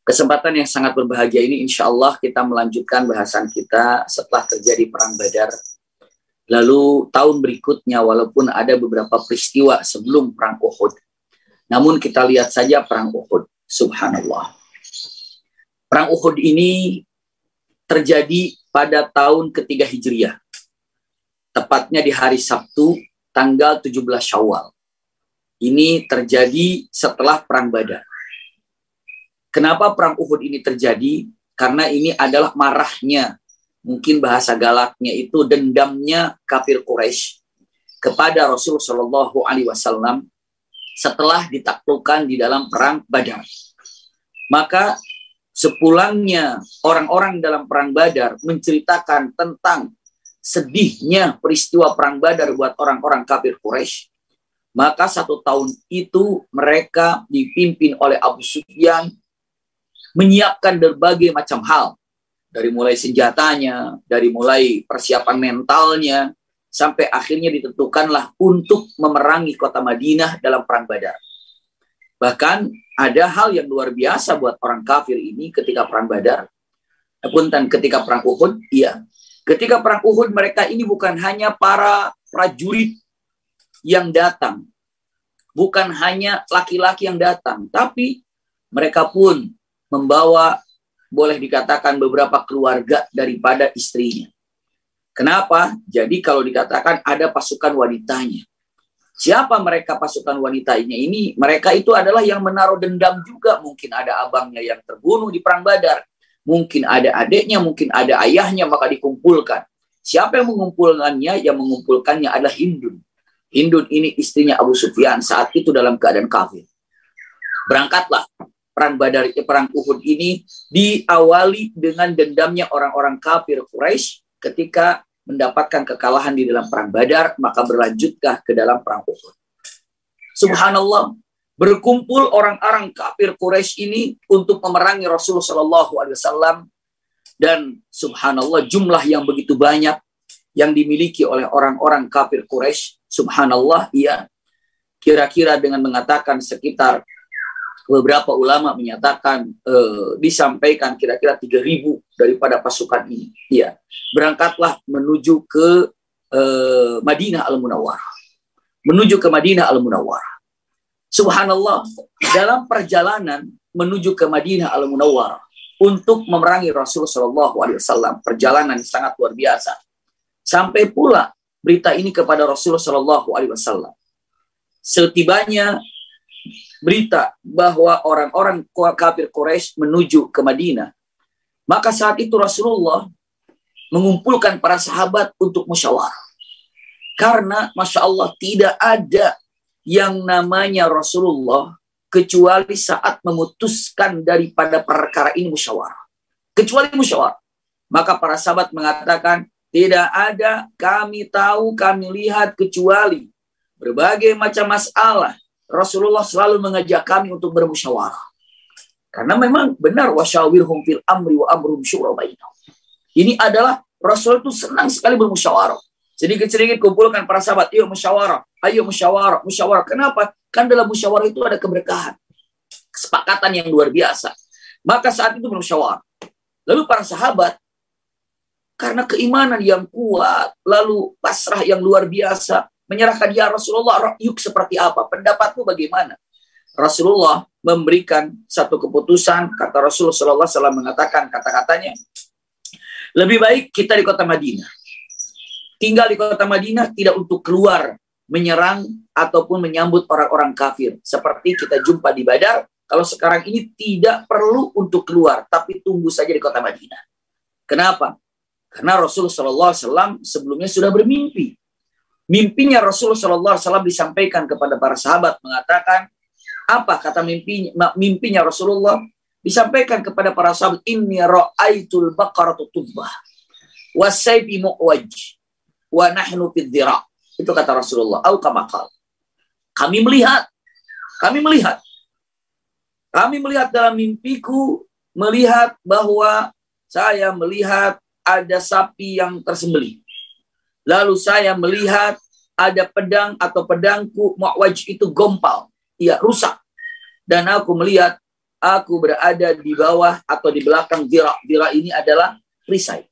Kesempatan yang sangat berbahagia ini insya Allah kita melanjutkan bahasan kita setelah terjadi Perang Badar. Lalu tahun berikutnya walaupun ada beberapa peristiwa sebelum Perang Uhud. Namun kita lihat saja Perang Uhud. Subhanallah. Perang Uhud ini terjadi pada tahun ketiga Hijriah. Tepatnya di hari Sabtu tanggal 17 Syawal. Ini terjadi setelah Perang Badar. Kenapa Perang Uhud ini terjadi? Karena ini adalah marahnya, mungkin bahasa galaknya itu dendamnya kafir Quraisy kepada Rasulullah Shallallahu Alaihi Wasallam setelah ditaklukkan di dalam Perang Badar. Maka sepulangnya orang-orang dalam Perang Badar menceritakan tentang sedihnya peristiwa Perang Badar buat orang-orang kafir Quraisy. Maka 1 tahun itu mereka dipimpin oleh Abu Sufyan menyiapkan berbagai macam hal. Dari mulai senjatanya, dari mulai persiapan mentalnya, sampai akhirnya ditentukanlah untuk memerangi kota Madinah dalam Perang Badar. Bahkan ada hal yang luar biasa buat orang kafir ini ketika Perang Badar. Punten, ketika Perang Uhud, iya. Ketika Perang Uhud mereka ini bukan hanya para prajurit yang datang. Bukan hanya laki-laki yang datang. Tapi mereka pun membawa, boleh dikatakan beberapa keluarga daripada istrinya. Kenapa? Jadi kalau dikatakan ada pasukan wanitanya. Siapa mereka pasukan wanitanya ini? Mereka itu adalah yang menaruh dendam juga. Mungkin ada abangnya yang terbunuh di Perang Badar. Mungkin ada adiknya, mungkin ada ayahnya, maka dikumpulkan. Siapa yang mengumpulkannya? Yang mengumpulkannya adalah Hindun. Hindun ini istrinya Abu Sufyan saat itu dalam keadaan kafir. Berangkatlah. Perang Badar, Perang Uhud ini diawali dengan dendamnya orang-orang kafir Quraisy ketika mendapatkan kekalahan di dalam Perang Badar, maka berlanjutkah ke dalam Perang Uhud. Subhanallah, berkumpul orang-orang kafir Quraisy ini untuk memerangi Rasulullah SAW, dan subhanallah jumlah yang begitu banyak yang dimiliki oleh orang-orang kafir Quraisy, subhanallah, ya, kira-kira dengan mengatakan sekitar beberapa ulama menyatakan disampaikan kira-kira 3.000 daripada pasukan ini. Ya, berangkatlah menuju ke Madinah Al-Munawwarah. Menuju ke Madinah Al-Munawwarah. Subhanallah, dalam perjalanan menuju ke Madinah Al-Munawwarah untuk memerangi Rasulullah SAW, perjalanan sangat luar biasa. Sampai pula berita ini kepada Rasulullah SAW. Setibanya berita bahwa orang-orang kafir Quraisy menuju ke Madinah, maka saat itu Rasulullah mengumpulkan para sahabat untuk musyawarah. Karena Masya Allah tidak ada yang namanya Rasulullah kecuali saat memutuskan daripada perkara ini musyawarah. Kecuali musyawarah. Maka para sahabat mengatakan, tidak ada, kami tahu, kami lihat, kecuali berbagai macam masalah Rasulullah selalu mengajak kami untuk bermusyawarah. Karena memang benar, wasyawirhum fil amri wa amrum syura bainahum. Ini adalah Rasul itu senang sekali bermusyawarah. Sedikit-sedikit kumpulkan para sahabat, ayo musyawarah, ayo musyawarah, musyawarah. Kenapa? Kan dalam musyawarah itu ada keberkahan, kesepakatan yang luar biasa. Maka saat itu bermusyawarah. Lalu para sahabat, karena keimanan yang kuat, lalu pasrah yang luar biasa, menyerahkan, ya Rasulullah, ra'yuk seperti apa? Pendapatmu bagaimana? Rasulullah memberikan satu keputusan, kata Rasulullah SAW mengatakan kata-katanya, lebih baik kita di kota Madinah. Tinggal di kota Madinah tidak untuk keluar, menyerang, ataupun menyambut orang-orang kafir. Seperti kita jumpa di Badar, kalau sekarang ini tidak perlu untuk keluar, tapi tunggu saja di kota Madinah. Kenapa? Karena Rasulullah SAW sebelumnya sudah bermimpi. Mimpinya Rasulullah SAW disampaikan kepada para sahabat, mengatakan, apa kata mimpinya Rasulullah? Disampaikan kepada para sahabat, inni ra'aitul baqaratu tubbah wa sayfi mu'waj wa nahnu fid dhira'. Itu kata Rasulullah. Au kama qala. Kami melihat dalam mimpiku, melihat bahwa saya melihat ada sapi yang tersembelih. Lalu saya melihat ada pedang atau pedangku mu'waj itu gompal. Ia rusak. Dan aku melihat aku berada di bawah atau di belakang dira. Dira ini adalah perisai.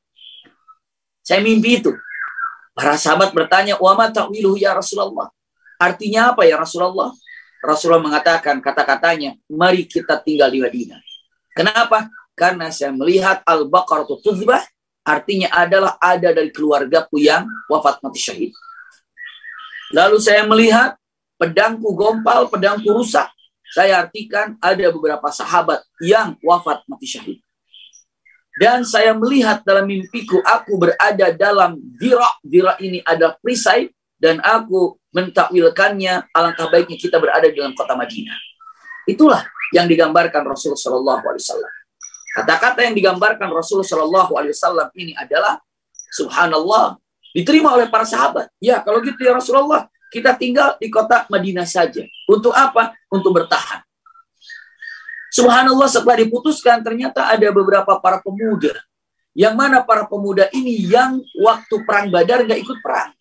Saya mimpi itu. Para sahabat bertanya, wa ma ta'wiluhu ya Rasulullah? Artinya apa ya Rasulullah? Rasulullah mengatakan kata-katanya, mari kita tinggal di Madinah. Kenapa? Karena saya melihat al-baqaratu tuzbah, artinya adalah ada dari keluargaku yang wafat mati syahid. Lalu saya melihat pedangku gompal, pedangku rusak. Saya artikan ada beberapa sahabat yang wafat mati syahid. Dan saya melihat dalam mimpiku, aku berada dalam dira. Dira ini adalah perisai. Dan aku mentakwilkannya, alangkah baiknya kita berada di dalam kota Madinah. Itulah yang digambarkan Rasulullah SAW. Kata-kata yang digambarkan Rasulullah SAW ini adalah, subhanallah, diterima oleh para sahabat. Ya, kalau gitu ya Rasulullah, kita tinggal di kota Madinah saja. Untuk apa? Untuk bertahan. Subhanallah, setelah diputuskan ternyata ada beberapa para pemuda. Yang mana para pemuda ini yang waktu perang Badar nggak ikut perang.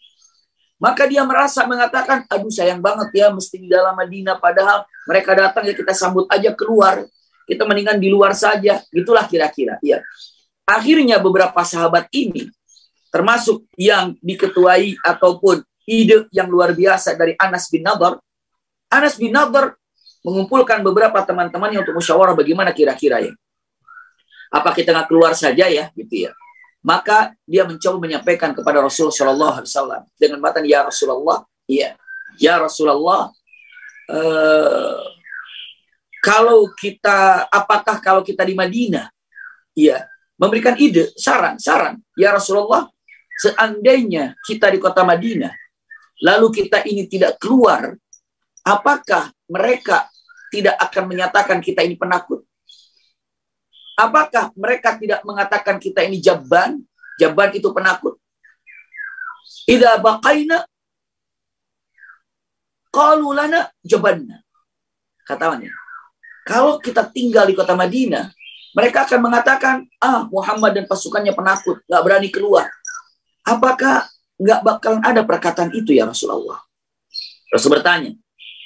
Maka dia merasa mengatakan, aduh sayang banget ya mesti di dalam Madinah. Padahal mereka datang ya kita sambut aja keluar. Kita mendingan di luar saja. Itulah kira-kira. Ya. Akhirnya beberapa sahabat ini, termasuk yang diketuai ataupun ide yang luar biasa dari Anas bin Nadhr. Anas bin Nadhr mengumpulkan beberapa teman-temannya untuk musyawarah bagaimana kira-kira ya. Apa kita nggak keluar saja ya, gitu ya. Maka dia mencoba menyampaikan kepada Rasulullah SAW dengan matan, ya Rasulullah, iya, ya Rasulullah, apakah kalau kita di Madinah, iya, memberikan ide, saran, ya Rasulullah, seandainya kita di kota Madinah, lalu kita ini tidak keluar, apakah mereka tidak akan menyatakan kita ini penakut? Apakah mereka tidak mengatakan kita ini jabban? Jabban itu penakut. Idza baqaina qalu lana jabanna. Kataannya, kalau kita tinggal di kota Madinah, mereka akan mengatakan, Muhammad dan pasukannya penakut, nggak berani keluar. Apakah nggak bakalan ada perkataan itu ya Rasulullah? Rasul bertanya,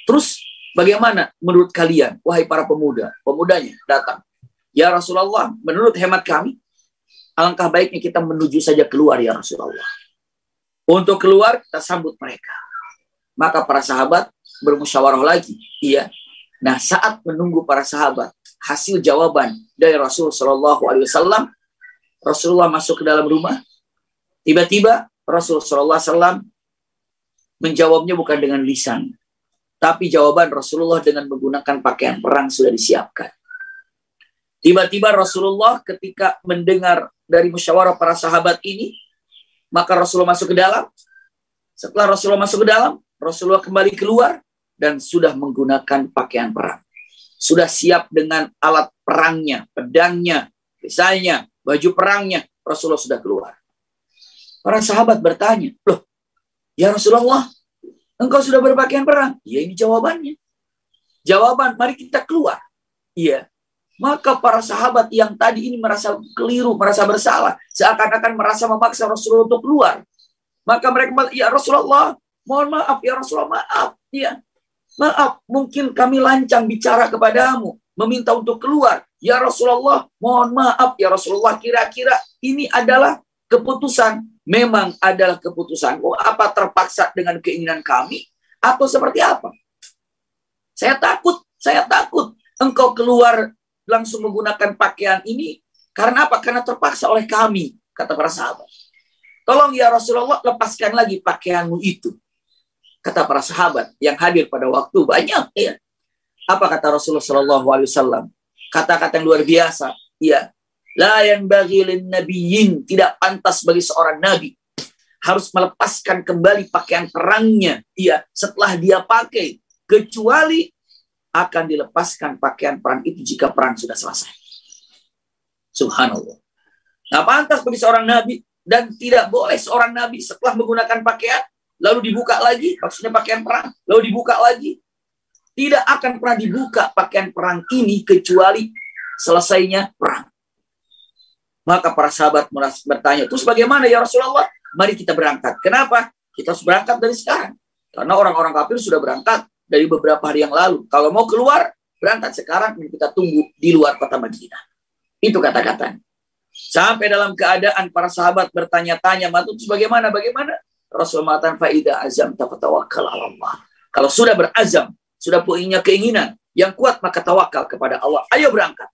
terus bagaimana menurut kalian, wahai para pemuda? Pemudanya datang. Ya Rasulullah, menurut hemat kami, alangkah baiknya kita menuju saja keluar ya Rasulullah. Untuk keluar, kita sambut mereka. Maka para sahabat bermusyawarah lagi. Iya. Nah, saat menunggu para sahabat, hasil jawaban dari Rasulullah SAW, Rasulullah masuk ke dalam rumah. Tiba-tiba Rasulullah SAW menjawabnya bukan dengan lisan, tapi jawaban Rasulullah dengan menggunakan pakaian perang sudah disiapkan. Tiba-tiba Rasulullah ketika mendengar dari musyawarah para sahabat ini, maka Rasulullah masuk ke dalam. Setelah Rasulullah masuk ke dalam, Rasulullah kembali keluar dan sudah menggunakan pakaian perang. Sudah siap dengan alat perangnya, pedangnya, perisainya, baju perangnya. Rasulullah sudah keluar. Para sahabat bertanya, loh, ya Rasulullah, engkau sudah berpakaian perang? Ya, ini jawabannya. Jawaban, mari kita keluar. Iya. Maka para sahabat yang tadi ini merasa keliru, merasa bersalah, seakan-akan merasa memaksa Rasulullah untuk keluar. Maka mereka, ya Rasulullah, mohon maaf ya Rasulullah, maaf. Ya, maaf, mungkin kami lancang bicara kepadamu, meminta untuk keluar. Ya Rasulullah, mohon maaf ya Rasulullah, kira-kira ini adalah keputusan. Memang adalah keputusan. Apa terpaksa dengan keinginan kami? Atau seperti apa? Saya takut. Engkau keluar langsung menggunakan pakaian ini. Karena apa? Karena terpaksa oleh kami, kata para sahabat. Tolong ya Rasulullah, lepaskan lagi pakaianmu itu. Kata para sahabat yang hadir pada waktu banyak. Ya. Apa kata Rasulullah SAW? Kata-kata yang luar biasa. Ya. La yanbaghi lin-nabiyyin, tidak pantas bagi seorang nabi harus melepaskan kembali pakaian perangnya. Ya, setelah dia pakai, kecuali akan dilepaskan pakaian perang itu jika perang sudah selesai. Subhanallah. Nah, pantas bagi seorang nabi dan tidak boleh seorang nabi setelah menggunakan pakaian lalu dibuka lagi, maksudnya pakaian perang, lalu dibuka lagi. Tidak akan pernah dibuka pakaian perang ini kecuali selesainya perang. Maka para sahabat bertanya, terus bagaimana ya Rasulullah? Mari kita berangkat. Kenapa? Kita harus berangkat dari sekarang. Karena orang-orang kafir sudah berangkat dari beberapa hari yang lalu. Kalau mau keluar, berangkat sekarang dan kita tunggu di luar kota Madinah. Itu kata-katanya. Sampai dalam keadaan para sahabat bertanya-tanya, terus bagaimana? Rasul mengatakan, "Faida azam tafatawakkal 'ala Allah." Kalau sudah berazam, sudah punya keinginan yang kuat, maka tawakal kepada Allah. Ayo berangkat.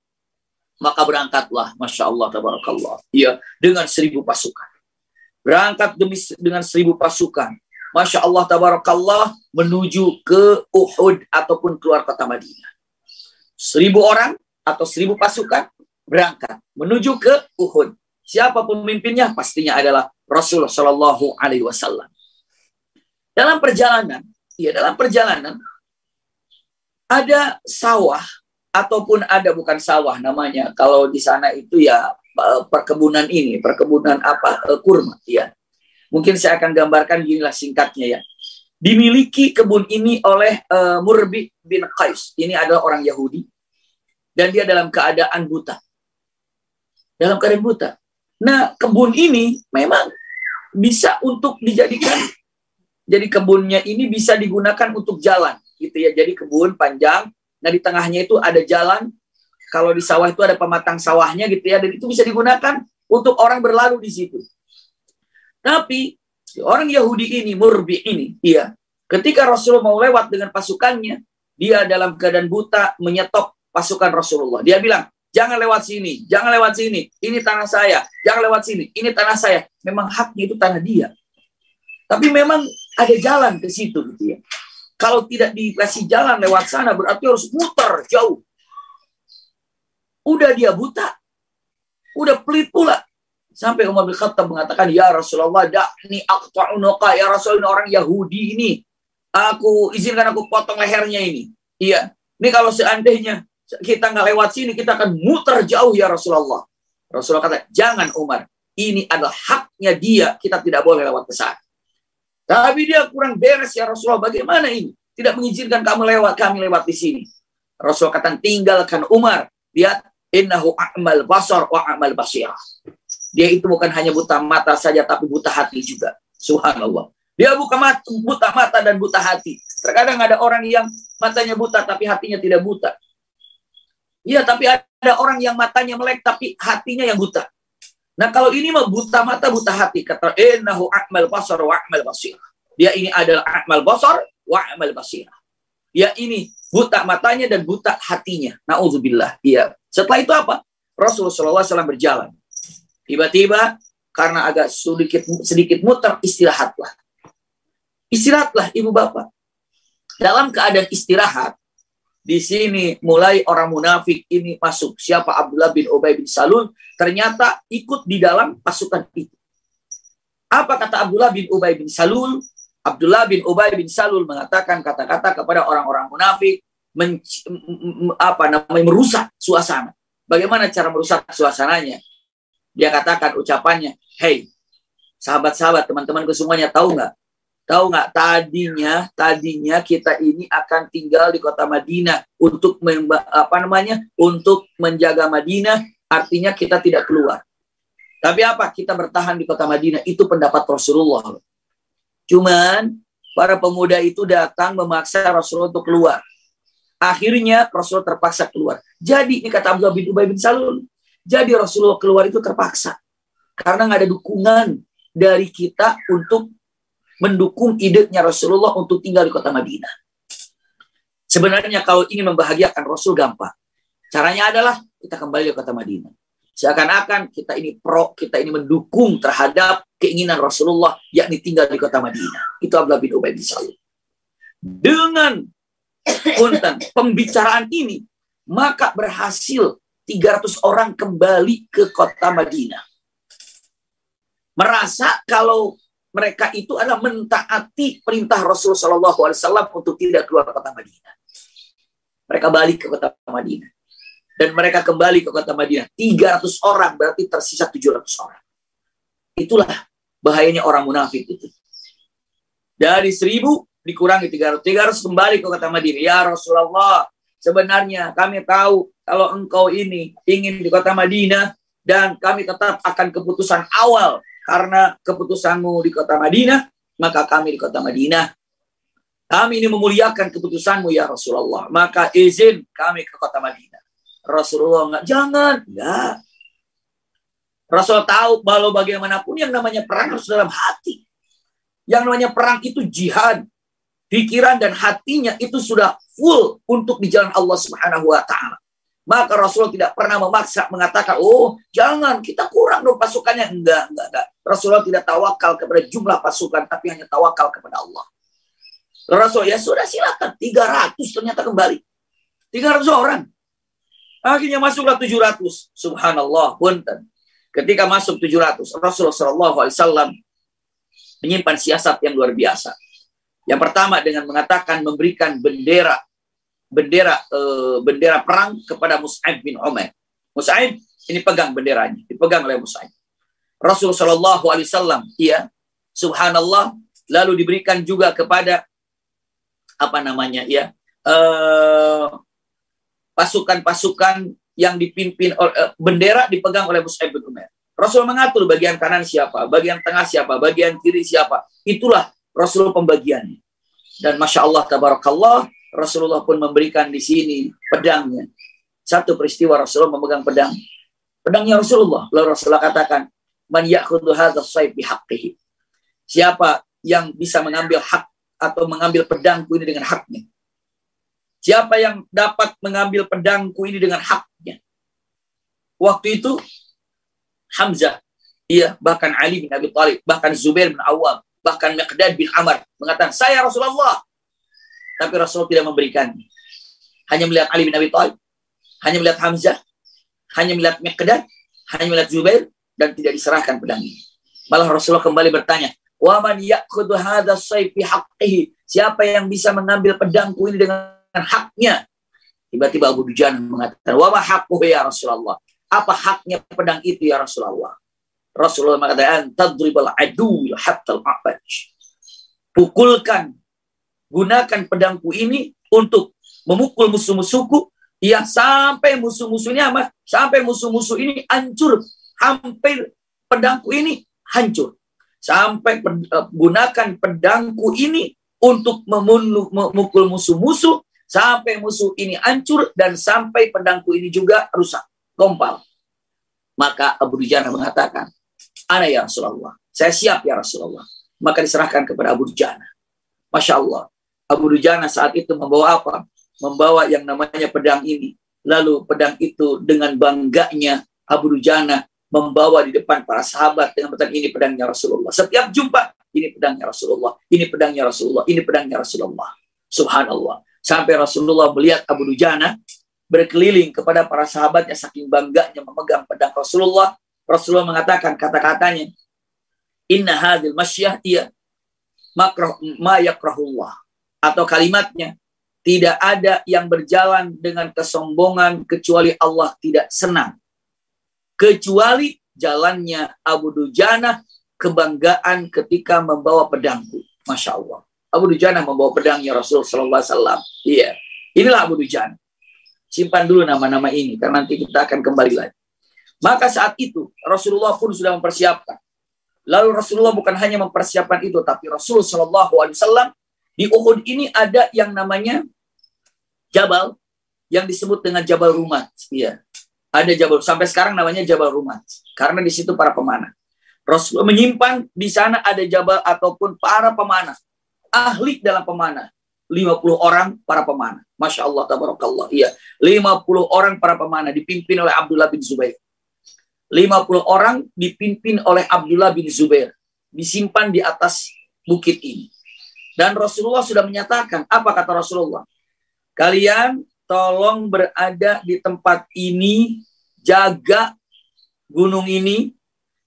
Maka berangkatlah, Masya Allah, tabarakallah. Ya, dengan 1000 pasukan. Berangkat dengan 1000 pasukan. Masya Allah, tabarakallah, menuju ke Uhud ataupun keluar kota Madinah. 1000 orang atau 1000 pasukan berangkat menuju ke Uhud. Siapa pemimpinnya? Pastinya adalah Rasulullah Shallallahu Alaihi Wasallam. Dalam perjalanan ada sawah ataupun ada bukan sawah namanya. Kalau di sana itu ya perkebunan kurma. Ya, mungkin saya akan gambarkan ginilah singkatnya ya. Dimiliki kebun ini oleh Murbi bin Qais. Ini adalah orang Yahudi dan dia dalam keadaan buta. Nah, kebun ini memang bisa untuk dijadikan, jadi kebunnya ini bisa digunakan untuk jalan, gitu ya. Jadi kebun panjang, nah di tengahnya itu ada jalan. Kalau di sawah itu ada pematang sawahnya, gitu ya, dan itu bisa digunakan untuk orang berlalu di situ. Tapi orang Yahudi ini, Murbi ini, ya, ketika Rasulullah mau lewat dengan pasukannya, dia dalam keadaan buta menyetop pasukan Rasulullah. Dia bilang, jangan lewat sini, ini tanah saya, jangan lewat sini, ini tanah saya. Memang haknya itu tanah dia. Tapi memang ada jalan ke situ, gitu ya. Kalau tidak dikasih jalan lewat sana, berarti harus muter jauh. Udah dia buta, udah pelit pula. Sampai Umar bin Khattab mengatakan, "Ya Rasulullah, da'ni aqta'unuka, ya Rasulullah, orang Yahudi ini. Izinkan aku potong lehernya ini." Iya, ini kalau seandainya kita nggak lewat sini, kita akan muter jauh ya Rasulullah. Rasulullah kata, "Jangan Umar, ini adalah haknya dia, kita tidak boleh lewat ke sana." Tapi dia kurang beres ya Rasulullah, bagaimana ini? Tidak mengizinkan kami lewat di sini. Rasulullah kata, "Tinggalkan Umar, lihat, innahu a'mal basar wa a'mal basirah." Dia itu bukan hanya buta mata saja, tapi buta hati juga. Subhanallah. Dia buta mata dan buta hati. Terkadang ada orang yang matanya buta, tapi hatinya tidak buta. Iya, tapi ada orang yang matanya melek, tapi hatinya yang buta. Nah, kalau ini mah buta mata, buta hati. Kata, "Innahu a'mal basar wa a'mal basirah." Dia ini adalah a'mal basar wa a'mal basirah. Dia ini buta matanya dan buta hatinya. Na'udzubillah. Iya. Setelah itu apa? Rasulullah SAW berjalan. Tiba-tiba, karena agak sedikit muter, istirahatlah. Istirahatlah, ibu bapak. Dalam keadaan istirahat, di sini mulai orang munafik ini masuk. Siapa? Abdullah bin Ubay bin Salul ternyata ikut di dalam pasukan itu. Apa kata Abdullah bin Ubay bin Salul? Abdullah bin Ubay bin Salul mengatakan kata-kata kepada orang-orang munafik, merusak suasana. Bagaimana cara merusak suasananya? Dia katakan ucapannya, "Hei, sahabat-sahabat, teman-temanku semuanya, tahu nggak? Tadinya kita ini akan tinggal di kota Madinah untuk untuk menjaga Madinah, artinya kita tidak keluar. Tapi apa? Kita bertahan di kota Madinah. Itu pendapat Rasulullah. Cuman para pemuda itu datang memaksa Rasulullah untuk keluar. Akhirnya Rasulullah terpaksa keluar. Jadi ini kata Abdullah bin Ubay bin Salul. Jadi Rasulullah keluar itu terpaksa karena nggak ada dukungan dari kita untuk mendukung idenya Rasulullah untuk tinggal di kota Madinah. Sebenarnya kalau ingin membahagiakan Rasul gampang. Caranya adalah kita kembali ke kota Madinah. Seakan-akan kita ini mendukung terhadap keinginan Rasulullah, yakni tinggal di kota Madinah. Itu Abdullah bin Ubay bin Salul. Dengan pembicaraan ini, maka berhasil 300 orang kembali ke kota Madinah. Merasa kalau mereka itu adalah mentaati perintah Rasulullah SAW untuk tidak keluar kota Madinah. Mereka balik ke kota Madinah. Dan mereka kembali ke kota Madinah. 300 orang, berarti tersisa 700 orang. Itulah bahayanya orang munafik itu. Dari 1000 dikurangi 300. 300 kembali ke kota Madinah. Ya Rasulullah, sebenarnya kami tahu kalau engkau ini ingin di kota Madinah dan kami tetap akan keputusan awal. Karena keputusanmu di kota Madinah, maka kami di kota Madinah. Kami ini memuliakan keputusanmu ya Rasulullah. Maka izin kami ke kota Madinah. Rasulullah enggak, jangan. Enggak. Rasul tahu bahwa bagaimanapun yang namanya perang harus dalam hati. Yang namanya perang itu jihad. Pikiran dan hatinya itu sudah full untuk di jalan Allah Subhanahu wa taala. Maka Rasulullah tidak pernah memaksa mengatakan, "Oh, jangan, kita kurang dong pasukannya." Enggak. Rasulullah tidak tawakal kepada jumlah pasukan, tapi hanya tawakal kepada Allah. Rasul, ya sudah silakan. 300 ternyata kembali. 300 orang. Akhirnya masuklah 700. Subhanallah. Punten. Ketika masuk 700, Rasulullah SAW menyimpan siasat yang luar biasa. Yang pertama dengan mengatakan memberikan bendera perang kepada Mus'ab bin Umair. Mus'ab ini pegang benderanya, dipegang oleh Mus'ab. Rasulullah SAW, iya, subhanallah, lalu diberikan juga kepada pasukan-pasukan yang dipimpin oleh bendera dipegang oleh Mus'ab bin Umair. Rasul mengatur bagian kanan siapa, bagian tengah siapa, bagian kiri siapa. Itulah Rasulullah pembagiannya. Dan Masya Allah, tabarakallah, Rasulullah pun memberikan di sini pedangnya. Satu peristiwa Rasulullah memegang pedangnya Rasulullah. Lalu Rasulullah katakan, "Man ya'khudhu hadzal sayf bihaqqihi." Siapa yang bisa mengambil hak atau mengambil pedangku ini dengan haknya? Siapa yang dapat mengambil pedangku ini dengan haknya? Waktu itu Hamzah, iya, bahkan Ali bin Abi Thalib, bahkan Zubair bin Awam, bahkan Miqdad bin Amr mengatakan, "Saya Rasulullah." Tapi Rasulullah tidak memberikan. Hanya melihat Ali bin Abi Thalib, hanya melihat Hamzah, hanya melihat Miqdad, hanya melihat Zubair, dan tidak diserahkan pedangnya. Malah Rasulullah kembali bertanya, "Wa man ya'khudhu hadzal sayf bihaqqihi?" Siapa yang bisa mengambil pedangku ini dengan haknya? Tiba-tiba Abu Dujan mengatakan, "Wa ma haqquhu ya Rasulullah?" Apa haknya pedang itu ya Rasulullah? Rasulullah mengatakan, "Tadribal adu hatta al-a'baj." Pukulkan, gunakan pedangku ini untuk memukul musuh-musuhku, ya sampai musuh-musuhnya apa? Sampai musuh-musuh ini hancur, hampir pedangku ini hancur. Sampai gunakan pedangku ini untuk memukul musuh-musuh, sampai musuh ini hancur, dan sampai pedangku ini juga rusak, gompal. Maka Abu Dujana mengatakan, "Ana ya Rasulullah, saya siap ya Rasulullah." Maka diserahkan kepada Abu Dujana. Masya Allah, Abu Dujana saat itu membawa apa? Membawa yang namanya pedang ini. Lalu pedang itu dengan bangganya Abu Dujana membawa di depan para sahabat dengan berkata, "Ini pedangnya Rasulullah." Setiap jumpa, "Ini pedangnya Rasulullah, ini pedangnya Rasulullah, ini pedangnya Rasulullah." Subhanallah. Sampai Rasulullah melihat Abu Dujana berkeliling kepada para sahabatnya saking bangganya memegang pedang Rasulullah. Rasulullah mengatakan kata-katanya, "Inna hadhil masyah iya ma yakrahullah." Atau kalimatnya, tidak ada yang berjalan dengan kesombongan kecuali Allah tidak senang. Kecuali jalannya Abu Dujana kebanggaan ketika membawa pedangku. Masya Allah. Abu Dujana membawa pedangnya Rasul Sallallahu Alaihi Wasallam. Iya. Inilah Abu Dujana. Simpan dulu nama-nama ini, karena nanti kita akan kembali lagi. Maka saat itu, Rasulullah pun sudah mempersiapkan. Lalu Rasulullah bukan hanya mempersiapkan itu, tapi Rasul Sallallahu Alaihi Wasallam di Uhud ini ada yang namanya Jabal, yang disebut dengan Jabal Rumat. Iya. Ada Jabal, sampai sekarang namanya Jabal Rumat. Karena di situ para pemanah. Rasulullah menyimpan di sana ada Jabal ataupun para pemanah. Ahli dalam pemanah. 50 orang para pemanah. Masya Allah, tabarakallah. Iya. 50 orang para pemanah dipimpin oleh Abdullah bin Zubair. 50 orang dipimpin oleh Abdullah bin Zubair. Disimpan di atas bukit ini. Dan Rasulullah sudah menyatakan, apa kata Rasulullah? "Kalian tolong berada di tempat ini, jaga gunung ini,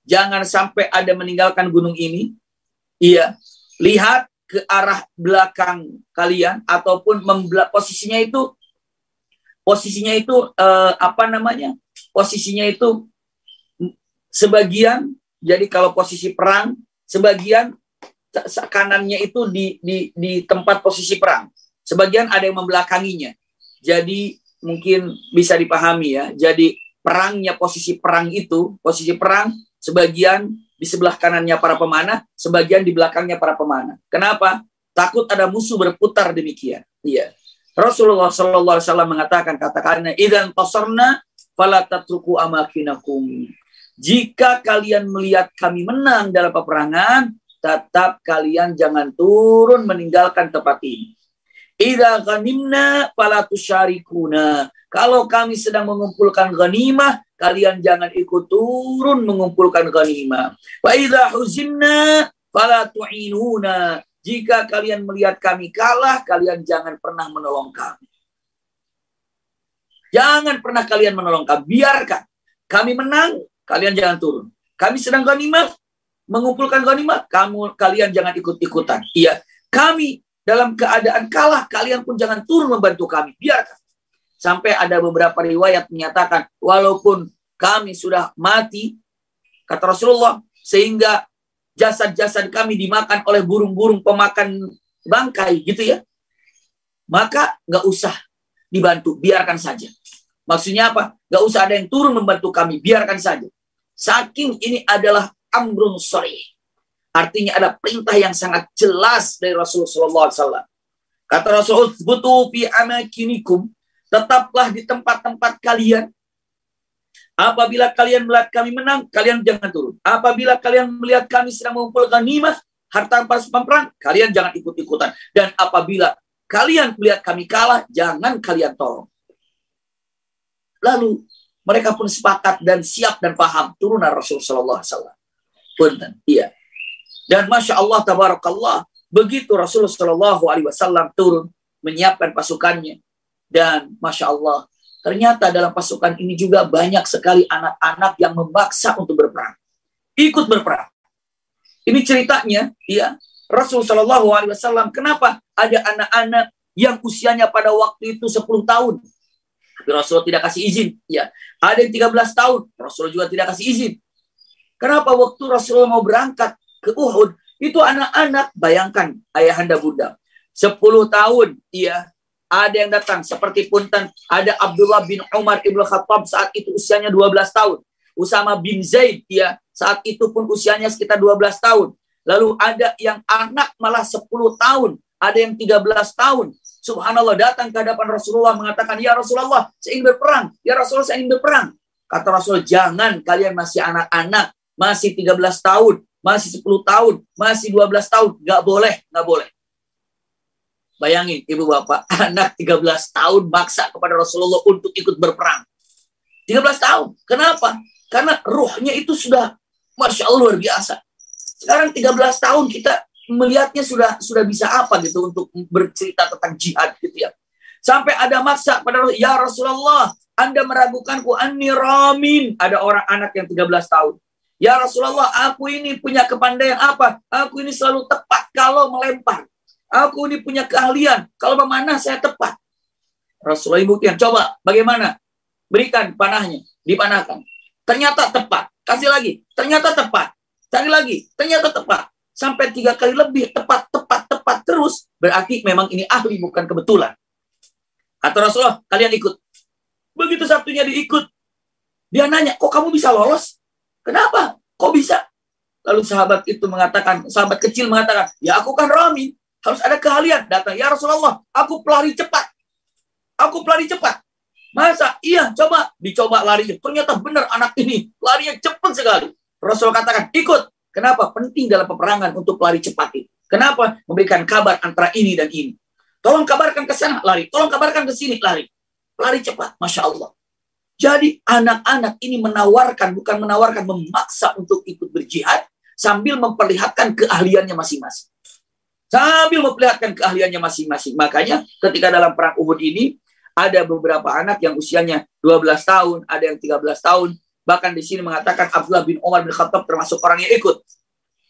jangan sampai ada meninggalkan gunung ini." Iya, lihat ke arah belakang kalian ataupun posisinya itu posisinya itu sebagian, jadi kalau posisi perang sebagian kanannya itu di tempat posisi perang, sebagian ada yang membelakanginya. Jadi mungkin bisa dipahami ya. Jadi perangnya, posisi perang itu, posisi perang sebagian di sebelah kanannya para pemanah, sebagian di belakangnya para pemanah. Kenapa? Takut ada musuh berputar demikian. Iya. Rasulullah sallallahu alaihi wasallam mengatakan, katakannya, "Idzan tasarna fala tatruku amakinakum." Jika kalian melihat kami menang dalam peperangan, tetap kalian jangan turun meninggalkan tempat ini. Idza ghanimna fala tusyarikuna. Kalau kami sedang mengumpulkan ghanimah, kalian jangan ikut turun mengumpulkan ghanimah. Wa idza huzinna fala tu'inuna. Jika kalian melihat kami kalah, kalian jangan pernah menolong kami. Jangan pernah kalian menolong kami. Biarkan kami menang, kalian jangan turun. Kami sedang ghanimah, mengumpulkan ghanimah, kalian jangan ikut-ikutan. Iya, kami dalam keadaan kalah, kalian pun jangan turun membantu kami. Biarkan. Sampai ada beberapa riwayat menyatakan, walaupun kami sudah mati, kata Rasulullah, sehingga jasad-jasad kami dimakan oleh burung-burung pemakan bangkai, gitu ya. Maka nggak usah dibantu, biarkan saja. Maksudnya apa? Nggak usah ada yang turun membantu kami, biarkan saja. Saking ini adalah amrun sharih. Artinya ada perintah yang sangat jelas dari Rasulullah SAW. Kata Rasul, "Butu fi amakinikum." Tetaplah di tempat-tempat kalian. Apabila kalian melihat kami menang, kalian jangan turun. Apabila kalian melihat kami sedang mengumpulkan ghanimah, harta rampasan perang, kalian jangan ikut-ikutan. Dan apabila kalian melihat kami kalah, jangan kalian tolong. Lalu mereka pun sepakat dan siap dan paham turunan Rasulullah SAW. Punten, iya. Dan Masya Allah, tabarakallah, begitu Rasulullah SAW turun, menyiapkan pasukannya. Dan Masya Allah, ternyata dalam pasukan ini juga banyak sekali anak-anak yang memaksa untuk berperang. Ikut berperang. Ini ceritanya, ya, Rasulullah SAW, kenapa ada anak-anak yang usianya pada waktu itu 10 tahun. Tapi Rasulullah tidak kasih izin. Ya, ada yang 13 tahun, Rasulullah juga tidak kasih izin. Kenapa waktu Rasulullah mau berangkat ke Uhud, itu anak-anak, bayangkan ayahanda bunda, 10 tahun, ya, ada yang datang seperti punten, ada Abdullah bin Umar ibn Khattab saat itu usianya 12 tahun. Usama bin Zaid, ya, saat itu pun usianya sekitar 12 tahun. Lalu ada yang anak malah 10 tahun, ada yang 13 tahun. Subhanallah, datang ke hadapan Rasulullah mengatakan, "Ya Rasulullah, saya ingin berperang. Ya Rasulullah, saya ingin berperang." Kata Rasul, "Jangan, kalian masih anak-anak, masih 13 tahun, masih 10 tahun, masih 12 tahun. Nggak boleh, nggak boleh." Bayangin, ibu bapak, anak 13 tahun maksa kepada Rasulullah untuk ikut berperang. 13 tahun. Kenapa? Karena ruhnya itu sudah, Masya Allah, luar biasa. Sekarang 13 tahun kita melihatnya sudah bisa apa gitu untuk bercerita tentang jihad gitu ya. Sampai ada maksa pada Rasulullah, "Ya Rasulullah, Anda meragukanku, anni ramin." Ada orang anak yang 13 tahun. "Ya Rasulullah, aku ini punya kepandaian apa? Aku ini selalu tepat kalau melempar. Aku ini punya keahlian. Kalau memanah saya tepat." Rasulullah buktikan. "Coba bagaimana? Berikan panahnya." Dipanahkan. Ternyata tepat. Kasih lagi. Ternyata tepat. Cari lagi. Ternyata tepat. Sampai 3 kali lebih. Tepat terus. Berarti memang ini ahli, bukan kebetulan. Kata Rasulullah, "Kalian ikut." Begitu satunya diikut. Dia nanya, "Kok kamu bisa lolos? Kenapa? Kok bisa?" Lalu sahabat kecil mengatakan, "Ya aku kan Rami. Harus ada keahlian." Datang, "Ya Rasulullah, aku pelari cepat. Aku pelari cepat." "Masa?" "Iya, coba." Dicoba larinya. Ternyata benar anak ini larinya cepat sekali. Rasul katakan, "Ikut." Kenapa? Penting dalam peperangan untuk pelari cepat itu. Kenapa? Memberikan kabar antara ini dan ini. Tolong kabarkan ke sana, lari. Tolong kabarkan ke sini, lari. Pelari cepat, Masya Allah. Jadi anak-anak ini bukan menawarkan, memaksa untuk ikut berjihad sambil memperlihatkan keahliannya masing-masing. Makanya ketika dalam perang Uhud ini ada beberapa anak yang usianya 12 tahun, ada yang 13 tahun. Bahkan di sini mengatakan Abdullah bin Umar bin Khattab termasuk orang yang ikut.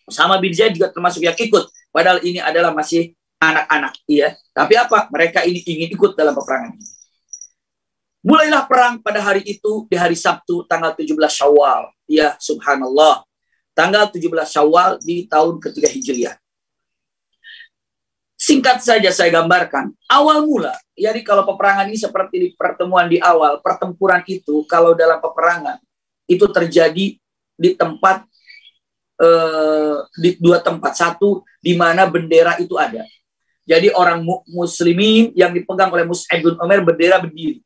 Usama bin Zaid juga termasuk yang ikut. Padahal ini adalah masih anak-anak. Iya. Tapi apa? Mereka ini ingin ikut dalam peperangan ini. Mulailah perang pada hari itu, di hari Sabtu, tanggal 17 Syawal. Ya, subhanallah. Tanggal 17 Syawal di tahun ketiga Hijriah. Singkat saja saya gambarkan. Awal mula, jadi kalau peperangan ini seperti di pertemuan di awal, pertempuran itu, kalau dalam peperangan, itu terjadi di di 2 tempat. Satu, di mana bendera itu ada. Jadi orang muslimin yang dipegang oleh Mus'ab bin Umair bendera berdiri.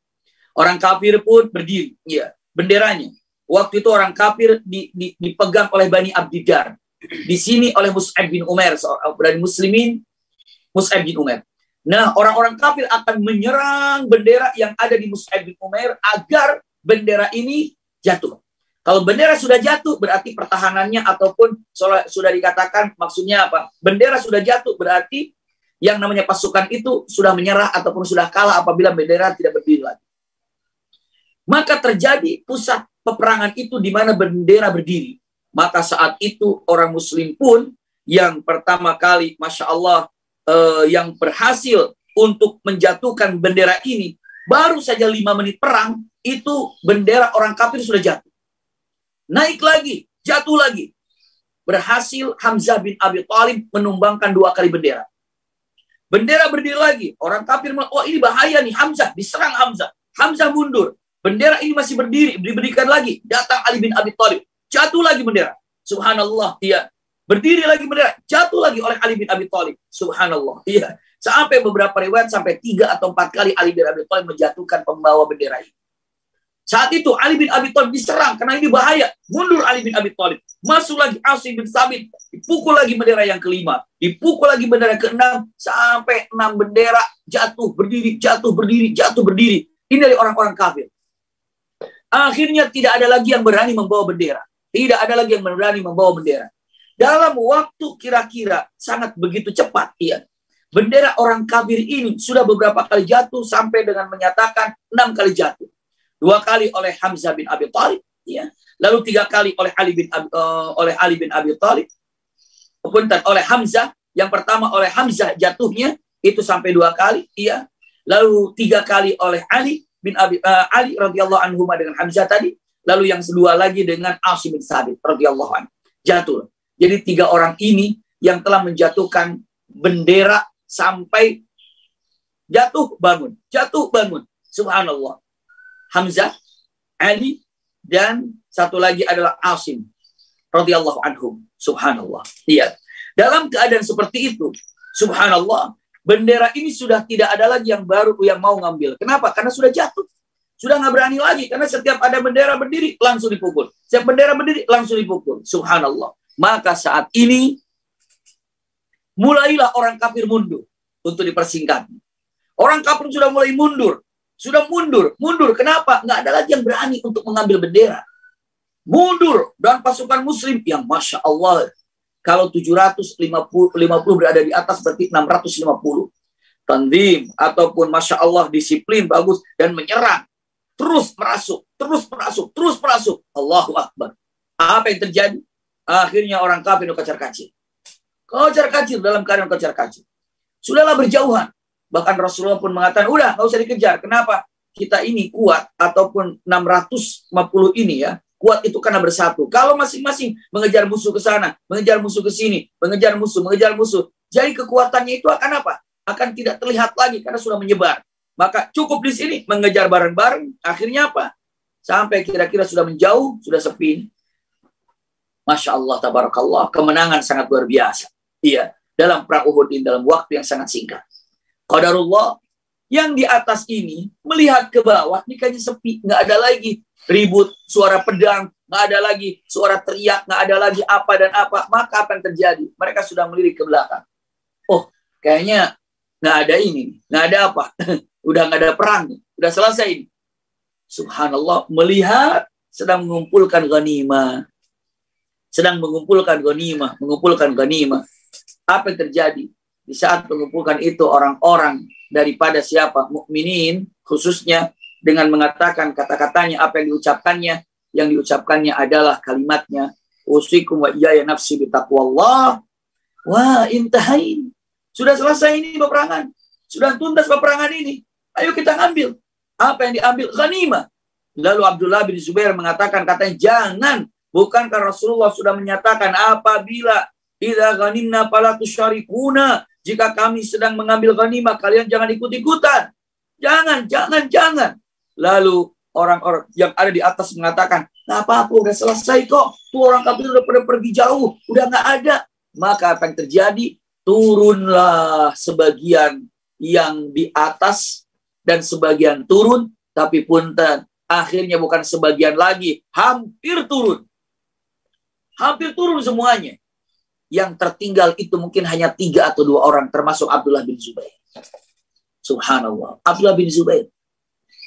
Orang kafir pun berdiri. Iya, benderanya. Waktu itu orang kafir dipegang oleh Bani Abdiddar. Di sini oleh Mus'ab bin Umair, dari muslimin Mus'ab bin Umair. Nah, orang-orang kafir akan menyerang bendera yang ada di Mus'ab bin Umair agar bendera ini jatuh. Kalau bendera sudah jatuh, berarti pertahanannya ataupun sudah dikatakan maksudnya apa? Bendera sudah jatuh, berarti yang namanya pasukan itu sudah menyerah ataupun sudah kalah apabila bendera tidak berdiri lagi. Maka terjadi pusat peperangan itu di mana bendera berdiri. Maka saat itu orang muslim pun yang pertama kali, Masya Allah, yang berhasil untuk menjatuhkan bendera ini, baru saja 5 menit perang, itu bendera orang kafir sudah jatuh. Naik lagi, jatuh lagi. Berhasil Hamzah bin Abi Thalib menumbangkan 2 kali bendera. Bendera berdiri lagi. Orang kafir, oh ini bahaya nih, Hamzah, diserang Hamzah. Hamzah mundur. Bendera ini masih berdiri, diberikan lagi. Datang Ali bin Abi Thalib. Jatuh lagi bendera. Subhanallah, iya. Berdiri lagi bendera, jatuh lagi oleh Ali bin Abi Thalib. Subhanallah, iya. Sampai beberapa riwayat, sampai 3 atau 4 kali Ali bin Abi Thalib menjatuhkan pembawa bendera ini. Saat itu Ali bin Abi Thalib diserang karena ini bahaya. Mundur Ali bin Abi Thalib. Masuk lagi Asim bin Sabit. Dipukul lagi bendera yang kelima. Dipukul lagi bendera ke-6. Sampai 6 bendera jatuh, berdiri, jatuh, berdiri, jatuh, berdiri. Ini dari orang-orang kafir. Akhirnya tidak ada lagi yang berani membawa bendera. Tidak ada lagi yang berani membawa bendera. Dalam waktu kira-kira sangat begitu cepat. Iya. Bendera orang kafir ini sudah beberapa kali jatuh sampai dengan menyatakan 6 kali jatuh. 2 kali oleh Hamzah bin Abi Thalib, ya. Lalu 3 kali oleh Ali bin Abi Thalib. Oleh Hamzah, yang pertama oleh Hamzah jatuhnya itu sampai 2 kali, ya. Lalu 3 kali oleh Ali bin Ali radhiyallahu anhu dengan Hamzah tadi. Lalu yang kedua lagi dengan Asim bin Sabit radhiyallahu anhu. Jatuh. Jadi 3 orang ini yang telah menjatuhkan bendera sampai jatuh bangun, jatuh bangun. Subhanallah. Hamzah, Ali, dan satu lagi adalah Asim radhiyallahu anhum. Subhanallah. Iya. Dalam keadaan seperti itu, subhanallah, bendera ini sudah tidak ada lagi yang baru yang mau ngambil. Kenapa? Karena sudah jatuh. Sudah nggak berani lagi. Karena setiap ada bendera berdiri, langsung dipukul. Setiap bendera berdiri, langsung dipukul. Subhanallah. Maka saat ini, mulailah orang kafir mundur. Untuk dipersingkat. Orang kafir sudah mulai mundur. Sudah mundur. Kenapa? Nggak ada lagi yang berani untuk mengambil bendera. Mundur. Dan pasukan muslim yang Masya Allah. Kalau 750 berada di atas berarti 650. Tanzim ataupun Masya Allah disiplin bagus dan menyerang. Terus merasuk. Allahu Akbar. Apa yang terjadi? Akhirnya orang kafir kocar-kacir. Kocar-kacir dalam keadaan kocar-kacir. Sudahlah berjauhan. Bahkan Rasulullah pun mengatakan, udah nggak usah dikejar. Kenapa? Kita ini kuat, ataupun 650 ini ya, kuat itu karena bersatu. Kalau masing-masing mengejar musuh ke sana, mengejar musuh ke sini, mengejar musuh. Jadi kekuatannya itu akan apa? Akan tidak terlihat lagi karena sudah menyebar. Maka cukup di sini, mengejar bareng-bareng. Akhirnya apa? Sampai kira-kira sudah menjauh, sudah sepi. Masya Allah, tabarakallah. Kemenangan sangat luar biasa. Iya, dalam perang Uhud ini dalam waktu yang sangat singkat. Qadarullah, yang di atas ini melihat ke bawah, ini kayaknya sepi, nggak ada lagi ribut, suara pedang, nggak ada lagi suara teriak, nggak ada lagi apa dan apa. Maka apa yang terjadi? Mereka sudah melirik ke belakang. Oh, kayaknya nggak ada ini, nggak ada apa, udah nggak ada perang, udah selesai ini. Subhanallah, melihat sedang mengumpulkan ghanimah, mengumpulkan ghanimah. Apa yang terjadi? Di saat mengumpulkan itu orang-orang daripada siapa? Mukminin khususnya dengan mengatakan kata-katanya, apa yang diucapkannya adalah kalimatnya usikum wa iyaya nafsi bitaqwallah wa intahain. Sudah selesai ini peperangan. Sudah tuntas peperangan ini. Ayo kita ngambil. Apa yang diambil? Ghanimah. Lalu Abdullah bin Zubair mengatakan, katanya jangan. Bukankah Rasulullah sudah menyatakan apabila idza ghanimna fala tusyarikuna, jika kami sedang mengambil ghanimah, kalian jangan ikut-ikutan. Jangan. Lalu orang-orang yang ada di atas mengatakan, nggak apa-apa, udah selesai kok. Tuh orang kafir udah pada pergi jauh, udah nggak ada. Maka apa yang terjadi? turunlah sebagian yang di atas dan sebagian turun, tapi punten, akhirnya bukan sebagian lagi, hampir turun. Hampir turun semuanya. Yang tertinggal itu mungkin hanya 3 atau 2 orang, termasuk Abdullah bin Zubair. Subhanallah, Abdullah bin Zubair.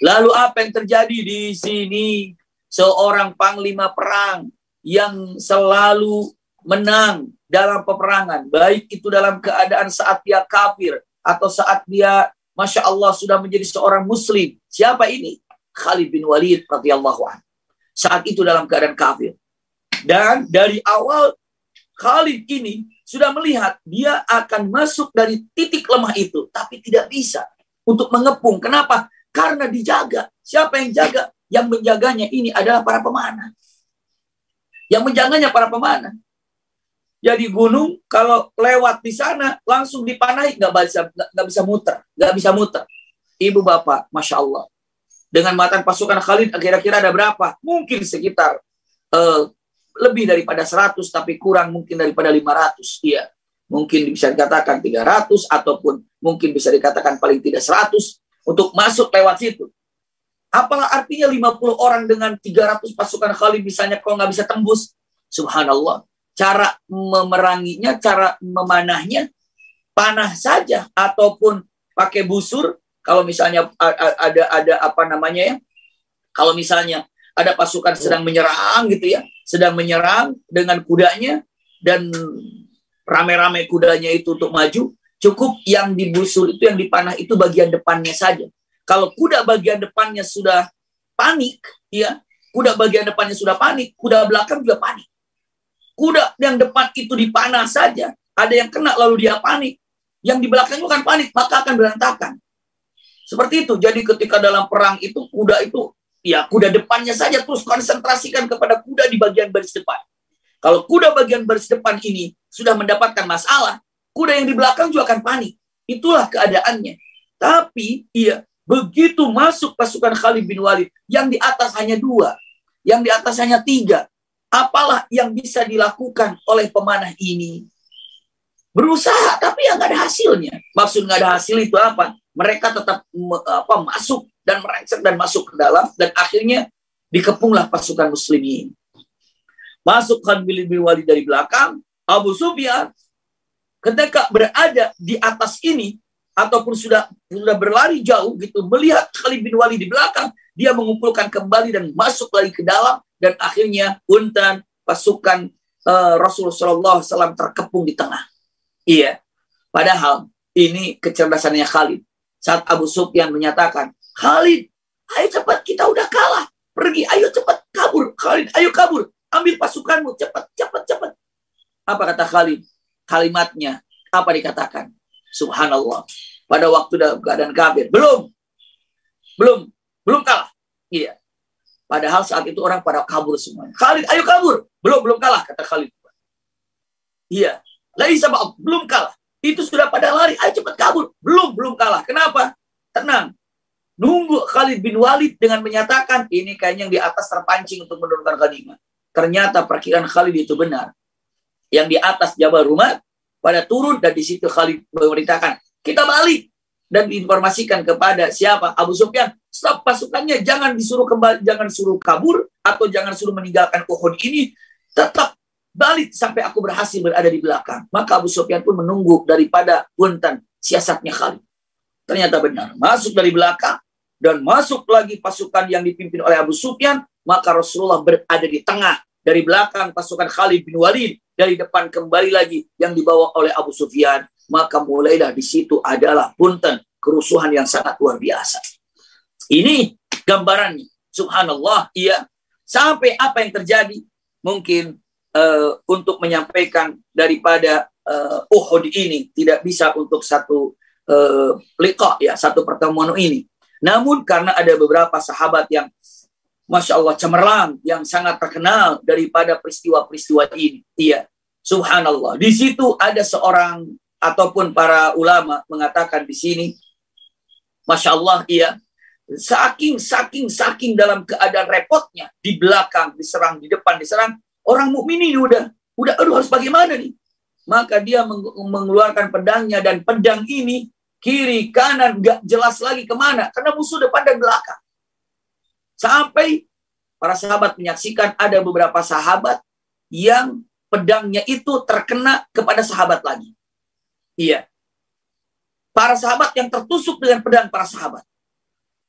Lalu apa yang terjadi di sini? Seorang panglima perang yang selalu menang dalam peperangan, baik itu dalam keadaan saat dia kafir atau saat dia, Masya Allah, sudah menjadi seorang muslim. Siapa ini? Khalid bin Walid radhiyallahu anhu. Saat itu dalam keadaan kafir. Dan dari awal Khalid ini sudah melihat dia akan masuk dari titik lemah itu, tapi tidak bisa untuk mengepung. Kenapa? Karena dijaga. Siapa yang jaga? Yang menjaganya ini adalah para pemanah. Yang menjaganya para pemanah. Jadi gunung kalau lewat di sana langsung dipanahi, nggak bisa muter. Ibu bapak, Masya Allah. Dengan matan pasukan Khalid kira-kira ada berapa? Mungkin sekitar lebih daripada 100, tapi kurang mungkin daripada 500. Iya. Mungkin bisa dikatakan 300, ataupun mungkin bisa dikatakan paling tidak 100 untuk masuk lewat situ. Apalah artinya 50 orang dengan 300 pasukan Khalid misalnya kalau nggak bisa tembus? Subhanallah. Cara memeranginya, cara memanahnya, panah saja ataupun pakai busur. Kalau misalnya ada apa namanya ya? Kalau misalnya ada pasukan sedang menyerang gitu ya, sedang menyerang dengan kudanya dan rame-rame kudanya itu untuk maju, cukup yang dibusur itu, yang dipanah itu bagian depannya saja. Kalau kuda bagian depannya sudah panik, ya, kuda bagian depannya sudah panik, kuda belakang juga panik. Kuda yang depan itu dipanah saja, ada yang kena lalu dia panik, yang di belakang itu kan panik, maka akan berantakan. Seperti itu. Jadi ketika dalam perang itu, kuda itu, ya kuda depannya saja terus konsentrasikan kepada kuda di bagian baris depan. Kalau kuda bagian baris depan ini sudah mendapatkan masalah, kuda yang di belakang juga akan panik. Itulah keadaannya. Tapi, iya, begitu masuk pasukan Khalid bin Walid, yang di atas hanya 2, yang di atas hanya 3. Apalah yang bisa dilakukan oleh pemanah ini? Berusaha, tapi ya nggak ada hasilnya. Maksud nggak ada hasil itu apa? Mereka tetap masuk dan merangsek dan masuk ke dalam, dan akhirnya dikepunglah pasukan muslimin. Masuk Khalid bin Walid dari belakang, Abu Sufyan ketika berada di atas ini, ataupun sudah berlari jauh gitu, melihat Khalid bin Walid di belakang, dia mengumpulkan kembali dan masuk lagi ke dalam, dan akhirnya punten pasukan Rasulullah SAW terkepung di tengah. Iya, padahal ini kecerdasannya Khalid. Saat Abu Sufyan menyatakan, Khalid, ayo cepat, kita udah kalah, pergi, ayo cepat, kabur, Khalid, ayo kabur, ambil pasukanmu, cepat. Apa kata Khalid? Kalimatnya, apa dikatakan? Subhanallah. Pada waktu dalam keadaan kafir, belum kalah. Iya. Padahal saat itu orang pada kabur semuanya. Khalid, ayo kabur. Belum kalah, kata Khalid. Iya. Laisa ba'd, belum kalah. Itu sudah pada lari, ayo cepat kabur. Belum kalah. Kenapa? Tenang. Nunggu Khalid bin Walid dengan menyatakan, ini kayaknya yang di atas terpancing untuk menurunkan ghanimah. Ternyata perkiraan Khalid itu benar. Yang di atas Jabal Rumat pada turun, dan di situ Khalid memerintahkan, kita balik. Dan diinformasikan kepada siapa? Abu Sufyan, stop pasukannya, jangan disuruh kembali, jangan suruh kabur, atau jangan suruh meninggalkan Uhud ini, tetap balik sampai aku berhasil berada di belakang. Maka Abu Sufyan pun menunggu daripada punten siasatnya Khalid. Ternyata benar, masuk dari belakang, dan masuk lagi pasukan yang dipimpin oleh Abu Sufyan, maka Rasulullah berada di tengah. Dari belakang pasukan Khalid bin Walid, dari depan kembali lagi yang dibawa oleh Abu Sufyan. Maka mulailah di situ adalah punten kerusuhan yang sangat luar biasa. Ini gambarannya. Subhanallah, iya. Sampai apa yang terjadi? Mungkin untuk menyampaikan daripada Uhud ini tidak bisa untuk satu liqa, ya, satu pertemuan ini. Namun karena ada beberapa sahabat yang Masya Allah cemerlang, yang sangat terkenal daripada peristiwa-peristiwa ini. Iya. Subhanallah. Di situ ada seorang ataupun para ulama mengatakan di sini, Masya Allah, iya, saking dalam keadaan repotnya, di belakang diserang, di depan diserang, orang mukmin ini udah, aduh, harus bagaimana nih? maka dia mengeluarkan pedangnya, dan pedang ini kiri kanan gak jelas lagi kemana karena musuh depan dan belakang. Sampai para sahabat menyaksikan ada beberapa sahabat yang pedangnya itu terkena kepada sahabat lagi. Iya. Para sahabat yang tertusuk dengan pedang para sahabat.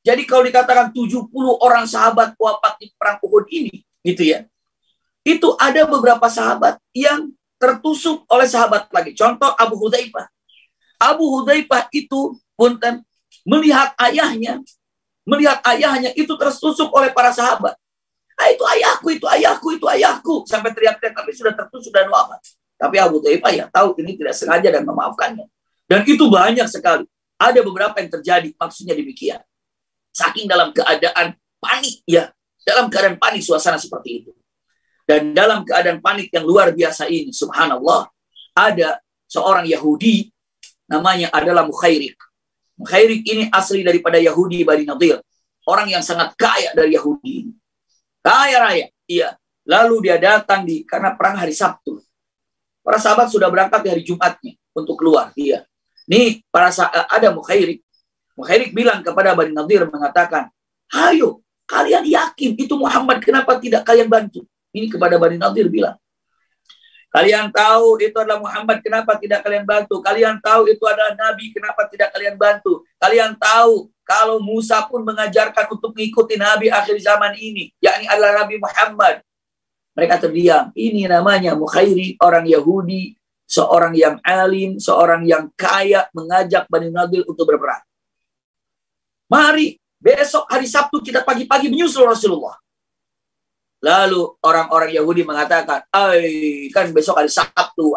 Jadi kalau dikatakan 70 orang sahabat wafat di perang Uhud ini, gitu ya. Itu ada beberapa sahabat yang tertusuk oleh sahabat lagi. Contoh Abu Hudzaifah. Abu Hudzaifah itu punten melihat ayahnya itu tertusuk oleh para sahabat. Ah, itu ayahku, itu ayahku, itu ayahku. Sampai teriak-teriak, tapi sudah tertusuk dan wafat. Tapi Abu Hudzaifah ya tahu ini tidak sengaja dan memaafkannya. Dan itu banyak sekali. Ada beberapa yang terjadi, maksudnya demikian. Saking dalam keadaan panik, ya. Dalam keadaan panik suasana seperti itu. Dan dalam keadaan panik yang luar biasa ini, subhanallah, ada seorang Yahudi, namanya adalah Mukhairik. Mukhairik ini asli daripada Yahudi Bani Nadir. Orang yang sangat kaya dari Yahudi. Kaya raya, iya. Lalu dia datang karena perang hari Sabtu. Para sahabat sudah berangkat di hari Jumatnya untuk keluar, iya. Nih, ada Mukhairik. Mukhairik bilang kepada Bani Nadir, mengatakan, ayo, kalian yakin itu Muhammad, kenapa tidak kalian bantu? Ini kepada Bani Nadir bilang, kalian tahu itu adalah Muhammad, kenapa tidak kalian bantu? Kalian tahu itu adalah Nabi, kenapa tidak kalian bantu? Kalian tahu kalau Musa pun mengajarkan untuk mengikuti Nabi akhir zaman ini, yakni adalah Nabi Muhammad. Mereka terdiam. Ini namanya Mukhairik, orang Yahudi, seorang yang alim, seorang yang kaya, mengajak Bani Nadir untuk berperang. Mari, besok hari Sabtu kita pagi-pagi menyusul Rasulullah. Lalu orang-orang Yahudi mengatakan, kan besok hari Sabtu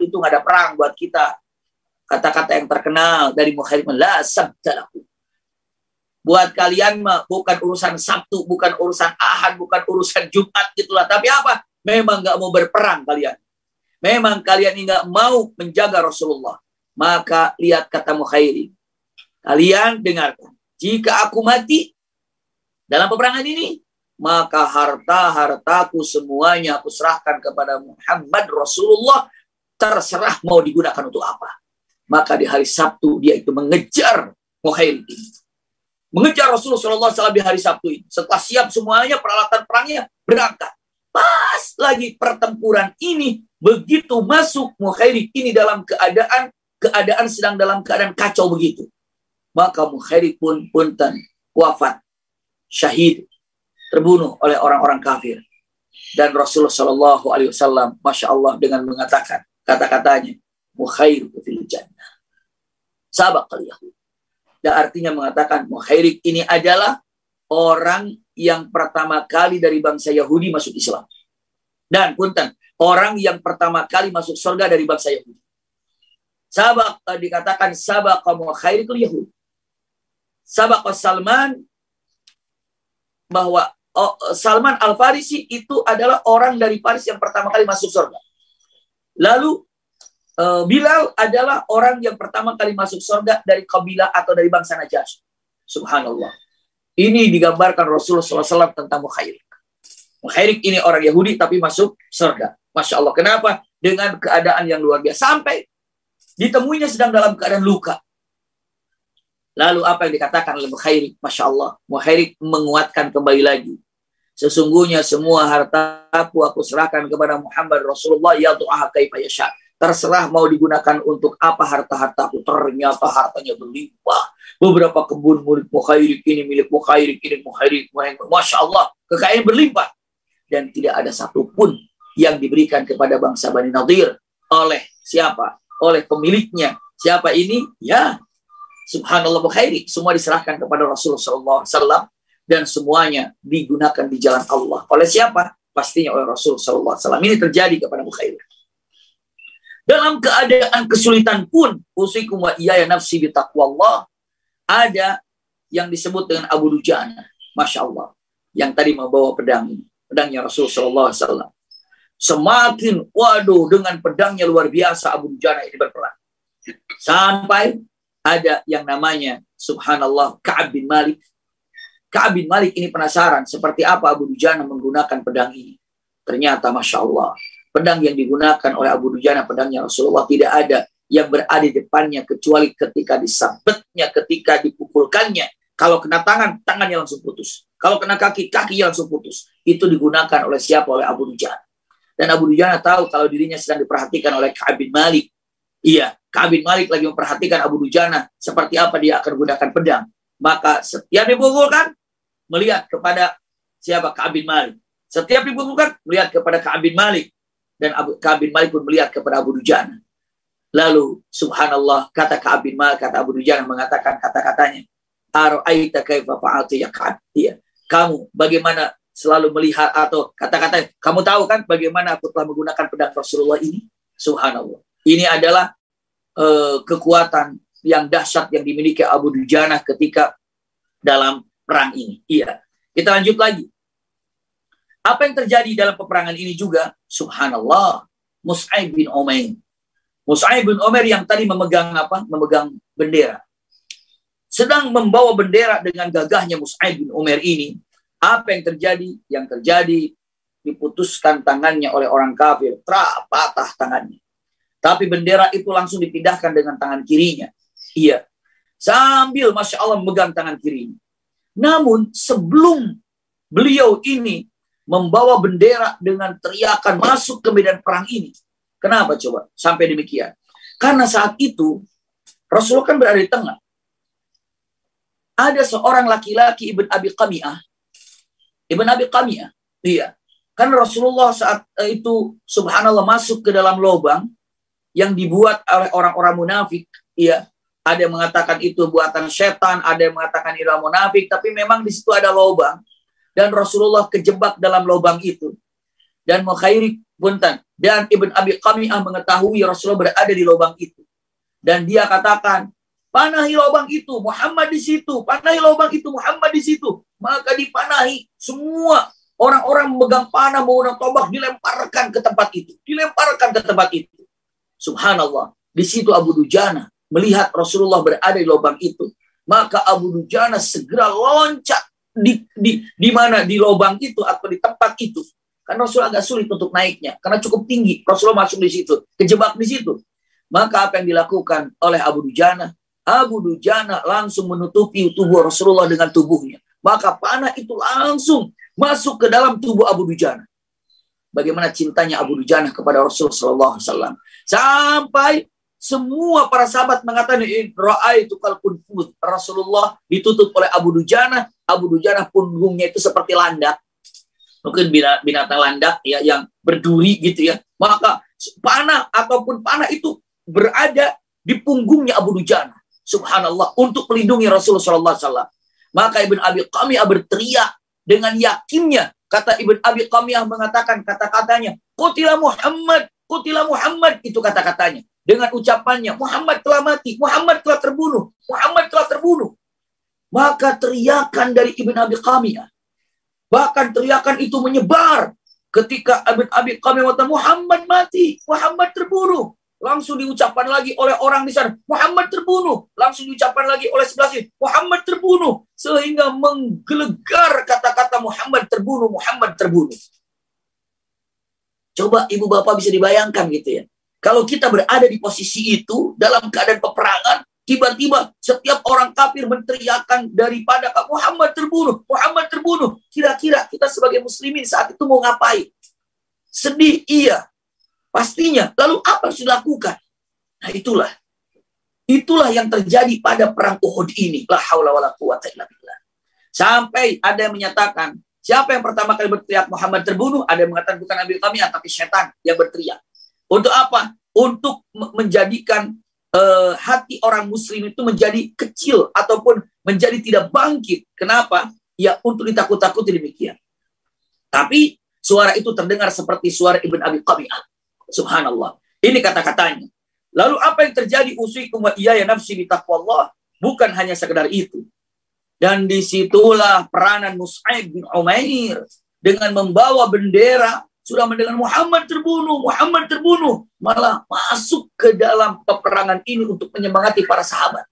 itu nggak ada perang buat kita. Kata-kata yang terkenal dari Mukhairik, la sabtalahu. Buat kalian mah bukan urusan Sabtu, bukan urusan Ahad, bukan urusan Jumat gitulah. Tapi apa? Memang nggak mau berperang kalian. Memang kalian ini nggak mau menjaga Rasulullah. Maka lihat kata Mukhairik. Kalian dengarkan. Jika aku mati dalam peperangan ini, maka harta-hartaku semuanya aku serahkan kepada Muhammad Rasulullah. Terserah mau digunakan untuk apa. Maka di hari Sabtu dia itu mengejar Mukhairik ini. Mengejar Rasulullah SAW di hari Sabtu ini. Setelah siap semuanya, peralatan perangnya, berangkat. Pas lagi pertempuran ini, begitu masuk Mukhairik ini dalam keadaan sedang dalam keadaan kacau begitu. Maka Mukhairik pun punten wafat, syahid, terbunuh oleh orang-orang kafir. Dan Rasulullah SAW, Masya Allah, dengan mengatakan kata-katanya, Mukhairik fil jannah, sabaqal yahud. Dan artinya mengatakan Mukhairik ini adalah orang yang pertama kali dari bangsa Yahudi masuk Islam. Dan punten, orang yang pertama kali masuk surga dari bangsa Yahudi. Sabaq dikatakan sabaqa Mukhairikul Yahud. Sabaqa Salman, bahwa Salman Al-Farisi itu adalah orang dari Faris yang pertama kali masuk surga. Lalu Bilal adalah orang yang pertama kali masuk surga dari kabilah atau dari bangsa Najasyi. Subhanallah. Ini digambarkan Rasulullah SAW tentang Mukhairik. Mukhairik ini orang Yahudi tapi masuk surga. Masya Allah. Kenapa? Dengan keadaan yang luar biasa. Sampai ditemuinya sedang dalam keadaan luka. Lalu apa yang dikatakan oleh Mukhairik? Masya Allah. Mukhairik menguatkan kembali lagi. Sesungguhnya semua hartaku aku serahkan kepada Muhammad Rasulullah, ya tu'aha kaifa yasha. Terserah mau digunakan untuk apa harta-hartaku. Ternyata hartanya berlimpah. Beberapa kebun milik Mukhairik ini, milik Mukhairik ini, Mukhairik. Masya Allah. Kekayaan berlimpah. Dan tidak ada satupun yang diberikan kepada bangsa Bani Nadir. Oleh siapa? Oleh pemiliknya. Siapa ini? Ya, subhanallah, Mukhairik. Semua diserahkan kepada Rasulullah SAW. Dan semuanya digunakan di jalan Allah. Oleh siapa? Pastinya oleh Rasulullah SAW. Ini terjadi kepada Mukhairik. Dalam keadaan kesulitan pun, usikum wa iyaya nafsi bitaqwallah, ada yang disebut dengan Abu Dujana. Masya Allah. Yang tadi membawa pedang ini. Pedangnya Rasulullah SAW. Semakin, waduh, dengan pedangnya luar biasa Abu Dujana ini berperang. Sampai ada yang namanya, subhanallah, Ka'ab bin Malik. Ka'ab bin Malik ini penasaran seperti apa Abu Dujana menggunakan pedang ini. Ternyata Masya Allah, pedang yang digunakan oleh Abu Dujana, pedangnya Rasulullah, tidak ada yang berada di depannya kecuali ketika disabetnya, ketika dipukulkannya. Kalau kena tangan, tangannya langsung putus. Kalau kena kaki, kakinya langsung putus. Itu digunakan oleh siapa? Oleh Abu Dujana. Dan Abu Dujana tahu kalau dirinya sedang diperhatikan oleh Ka'ab bin Malik. Iya, Ka'ab bin Malik lagi memperhatikan Abu Dujana seperti apa dia akan gunakan pedang. Maka setiap dipukulkan, melihat kepada siapa? Ka'ab bin Malik. Setiap dipukulkan, melihat kepada Ka'ab bin Malik. Dan Ka'ab bin Malik pun melihat kepada Abu Dujana. Lalu, subhanallah, kata Ka'ab bin Malik, kata Abu Dujana mengatakan kata-katanya, Ara'aita kaifa fa'altu ya Ka'ab. Iya, kamu bagaimana selalu melihat, atau kata-katanya, kamu tahu kan bagaimana aku telah menggunakan pedang Rasulullah ini? Subhanallah. Ini adalah kekuatan yang dahsyat yang dimiliki Abu Dujana ketika dalam perang ini. Iya. Kita lanjut lagi. Apa yang terjadi dalam peperangan ini juga? Subhanallah. Mus'ab bin Umair. Mus'ab bin Umair yang tadi memegang apa? Memegang bendera. Sedang membawa bendera dengan gagahnya Mus'ab bin Umair ini. Apa yang terjadi? Yang terjadi diputuskan tangannya oleh orang kafir. Patah tangannya. Tapi bendera itu langsung dipindahkan dengan tangan kirinya. Iya. Sambil Masya Allah memegang tangan kirinya. Namun sebelum beliau ini membawa bendera dengan teriakan masuk ke medan perang ini. Kenapa coba? Sampai demikian. Karena saat itu Rasulullah kan berada di tengah. Ada seorang laki-laki Ibn Abi Qami'ah. Ibn Abi Qami'ah. Iya. Kan Rasulullah saat itu subhanallah masuk ke dalam lubang yang dibuat oleh orang-orang munafik. Iya. Ada yang mengatakan itu buatan setan, ada yang mengatakan itu munafik, tapi memang di situ ada lubang. Dan Rasulullah kejebak dalam lubang itu. Dan mukhairi punten. Dan Ibn Abi Qami'ah mengetahui Rasulullah berada di lubang itu. Dan dia katakan, panahi lubang itu, Muhammad di situ. Panahi lubang itu, Muhammad di situ. Maka dipanahi. Semua orang-orang memegang panah, menggunakan tombak, dilemparkan ke tempat itu. Dilemparkan ke tempat itu. Subhanallah. Di situ Abu Dujana melihat Rasulullah berada di lubang itu. Maka Abu Dujana segera loncat di mana, di lubang itu atau di tempat itu. Karena Rasulullah agak sulit untuk naiknya karena cukup tinggi. Rasulullah masuk di situ, kejebak di situ. Maka apa yang dilakukan oleh Abu Dujana? Abu Dujana langsung menutupi tubuh Rasulullah dengan tubuhnya. Maka panah itu langsung masuk ke dalam tubuh Abu Dujana. Bagaimana cintanya Abu Dujana kepada Rasulullah SAW. Sampai semua para sahabat mengatakan, ra'aitu kalbun fud. Rasulullah ditutup oleh Abu Dujana. Abu Dujana punggungnya itu seperti landak. Mungkin binatang landak ya, yang berduri gitu ya. Maka panah ataupun panah itu berada di punggungnya Abu Dujana. Subhanallah. Untuk melindungi Rasulullah SAW. Maka Ibn Abi Qami'ah berteriak dengan yakinnya. Kata Ibn Abi Qami'ah mengatakan kata-katanya, Qutila Muhammad, Qutila Muhammad. Itu kata-katanya. Dengan ucapannya, Muhammad telah mati, Muhammad telah terbunuh, Muhammad telah terbunuh. Maka teriakan dari Ibn Abi Qami'ah. Bahkan teriakan itu menyebar. Ketika Ibn Abi Qami'ah mengatakan, Muhammad mati, Muhammad terbunuh. Langsung diucapkan lagi oleh orang di sana, Muhammad terbunuh. Langsung diucapkan lagi oleh sebelah sini, Muhammad terbunuh. Sehingga menggelegar kata-kata Muhammad terbunuh, Muhammad terbunuh. Coba ibu bapak bisa dibayangkan gitu ya. Kalau kita berada di posisi itu, dalam keadaan peperangan, tiba-tiba setiap orang kafir menteriakan daripada Muhammad terbunuh, Muhammad terbunuh. Kira-kira kita sebagai muslimin saat itu mau ngapain? Sedih, iya. Pastinya. Lalu apa yang harus dilakukan? Nah itulah yang terjadi pada perang Uhud ini. La haula wala quwata illa billah. Sampai ada yang menyatakan, siapa yang pertama kali berteriak Muhammad terbunuh? Ada yang mengatakan bukan Nabi kami, tapi setan yang berteriak. Untuk apa? Untuk menjadikan hati orang muslim itu menjadi kecil ataupun menjadi tidak bangkit. Kenapa? Ya untuk ditakut-takuti demikian. Tapi suara itu terdengar seperti suara Ibn Abi Qami'ah. Subhanallah. Ini kata-katanya. Lalu apa yang terjadi? Usikum wa iyaya nafsi bitaqwallah. Bukan hanya sekedar itu. Dan disitulah peranan Mus'ab bin Umair dengan membawa bendera. Sudah mendengar Muhammad terbunuh, Muhammad terbunuh. Malah masuk ke dalam peperangan ini untuk menyemangati para sahabat.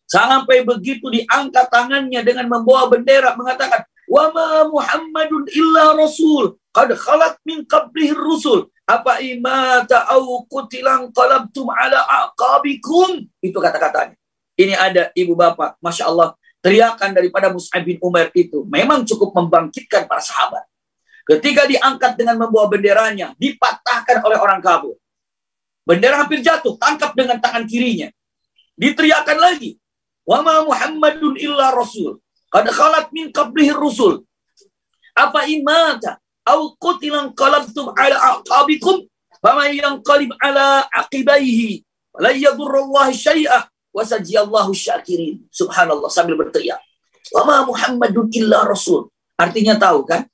Sampai begitu diangkat tangannya dengan membawa bendera. Mengatakan, wa ma Muhammadun illa rasul qad khalat min qablihi rusul apa imata au qutilan qalabtum ala aqabikum. Itu kata-katanya. Ini ada ibu bapak, Masya Allah, teriakan daripada Mus'ab bin Umair itu memang cukup membangkitkan para sahabat. Ketika diangkat dengan membawa benderanya, dipatahkan oleh orang kafir. Bendera hampir jatuh, tangkap dengan tangan kirinya. Diteriakan lagi, wa ma Muhammadun illa rasul qad khalat min qablihi rusul apa imata au qutilan qalabtum ala aqabikum faman yanqalib ala aqibaihi la yadurrullahi syai'a wa sajiyallahu syakirin. Subhanallah, sambil berteriak, wa ma Muhammadun illa rasul. Artinya tahu kan?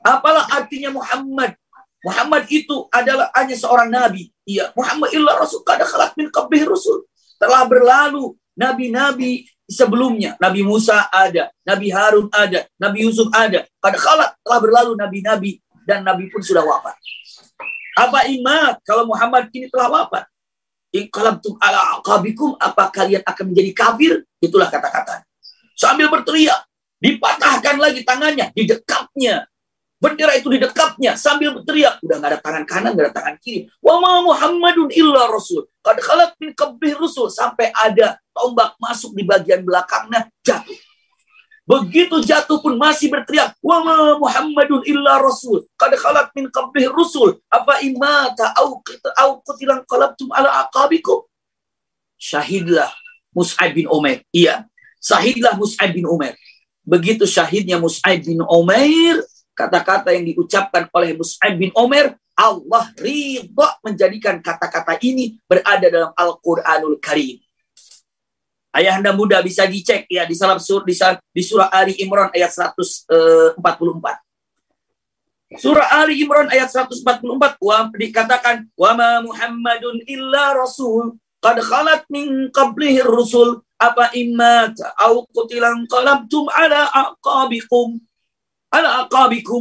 Apalah artinya Muhammad? Muhammad itu adalah hanya seorang nabi. Iya, Muhammad illa rasul qad khalat min qablihi rusul. Telah berlalu nabi-nabi sebelumnya. Nabi Musa ada, Nabi Harun ada, Nabi Yusuf ada. Qad khalat, telah berlalu nabi-nabi dan nabi pun sudah wafat. Apa imat kalau Muhammad ini telah wafat? Inqalabtum ala aqabikum, apa kalian akan menjadi kafir? Itulah kata-kata. Sambil berteriak, dipatahkan lagi tangannya, didekapnya. Bendera itu didekapnya sambil berteriak. Udah nggak ada tangan kanan, nggak ada tangan kiri. Wa ma Muhammadun illa rasul qad khalat min qablihi rusul. Sampai ada tombak masuk di bagian belakangnya, jatuh. Begitu jatuh pun masih berteriak, wa ma Muhammadun illa rasul qad khalat min qablihi rusul apa imata au qutilan qalabtum ala aqabikum. Syahidlah Mus'ab bin Umair. Iya, syahidlah Mus'ab bin Umair. Begitu syahidnya Mus'ab bin Umair, kata-kata yang diucapkan oleh Mus'ab bin Umair, Allah ridha menjadikan kata-kata ini berada dalam Al-Quranul Karim. Ayahanda muda bisa dicek ya di surah Ali Imran ayat 144. Surah Ali Imran ayat 144 dikatakan wa ma Muhammadun illa rasul qad khalat min qablihi rusul apa immat au qutilan qalabtum ala aqabikum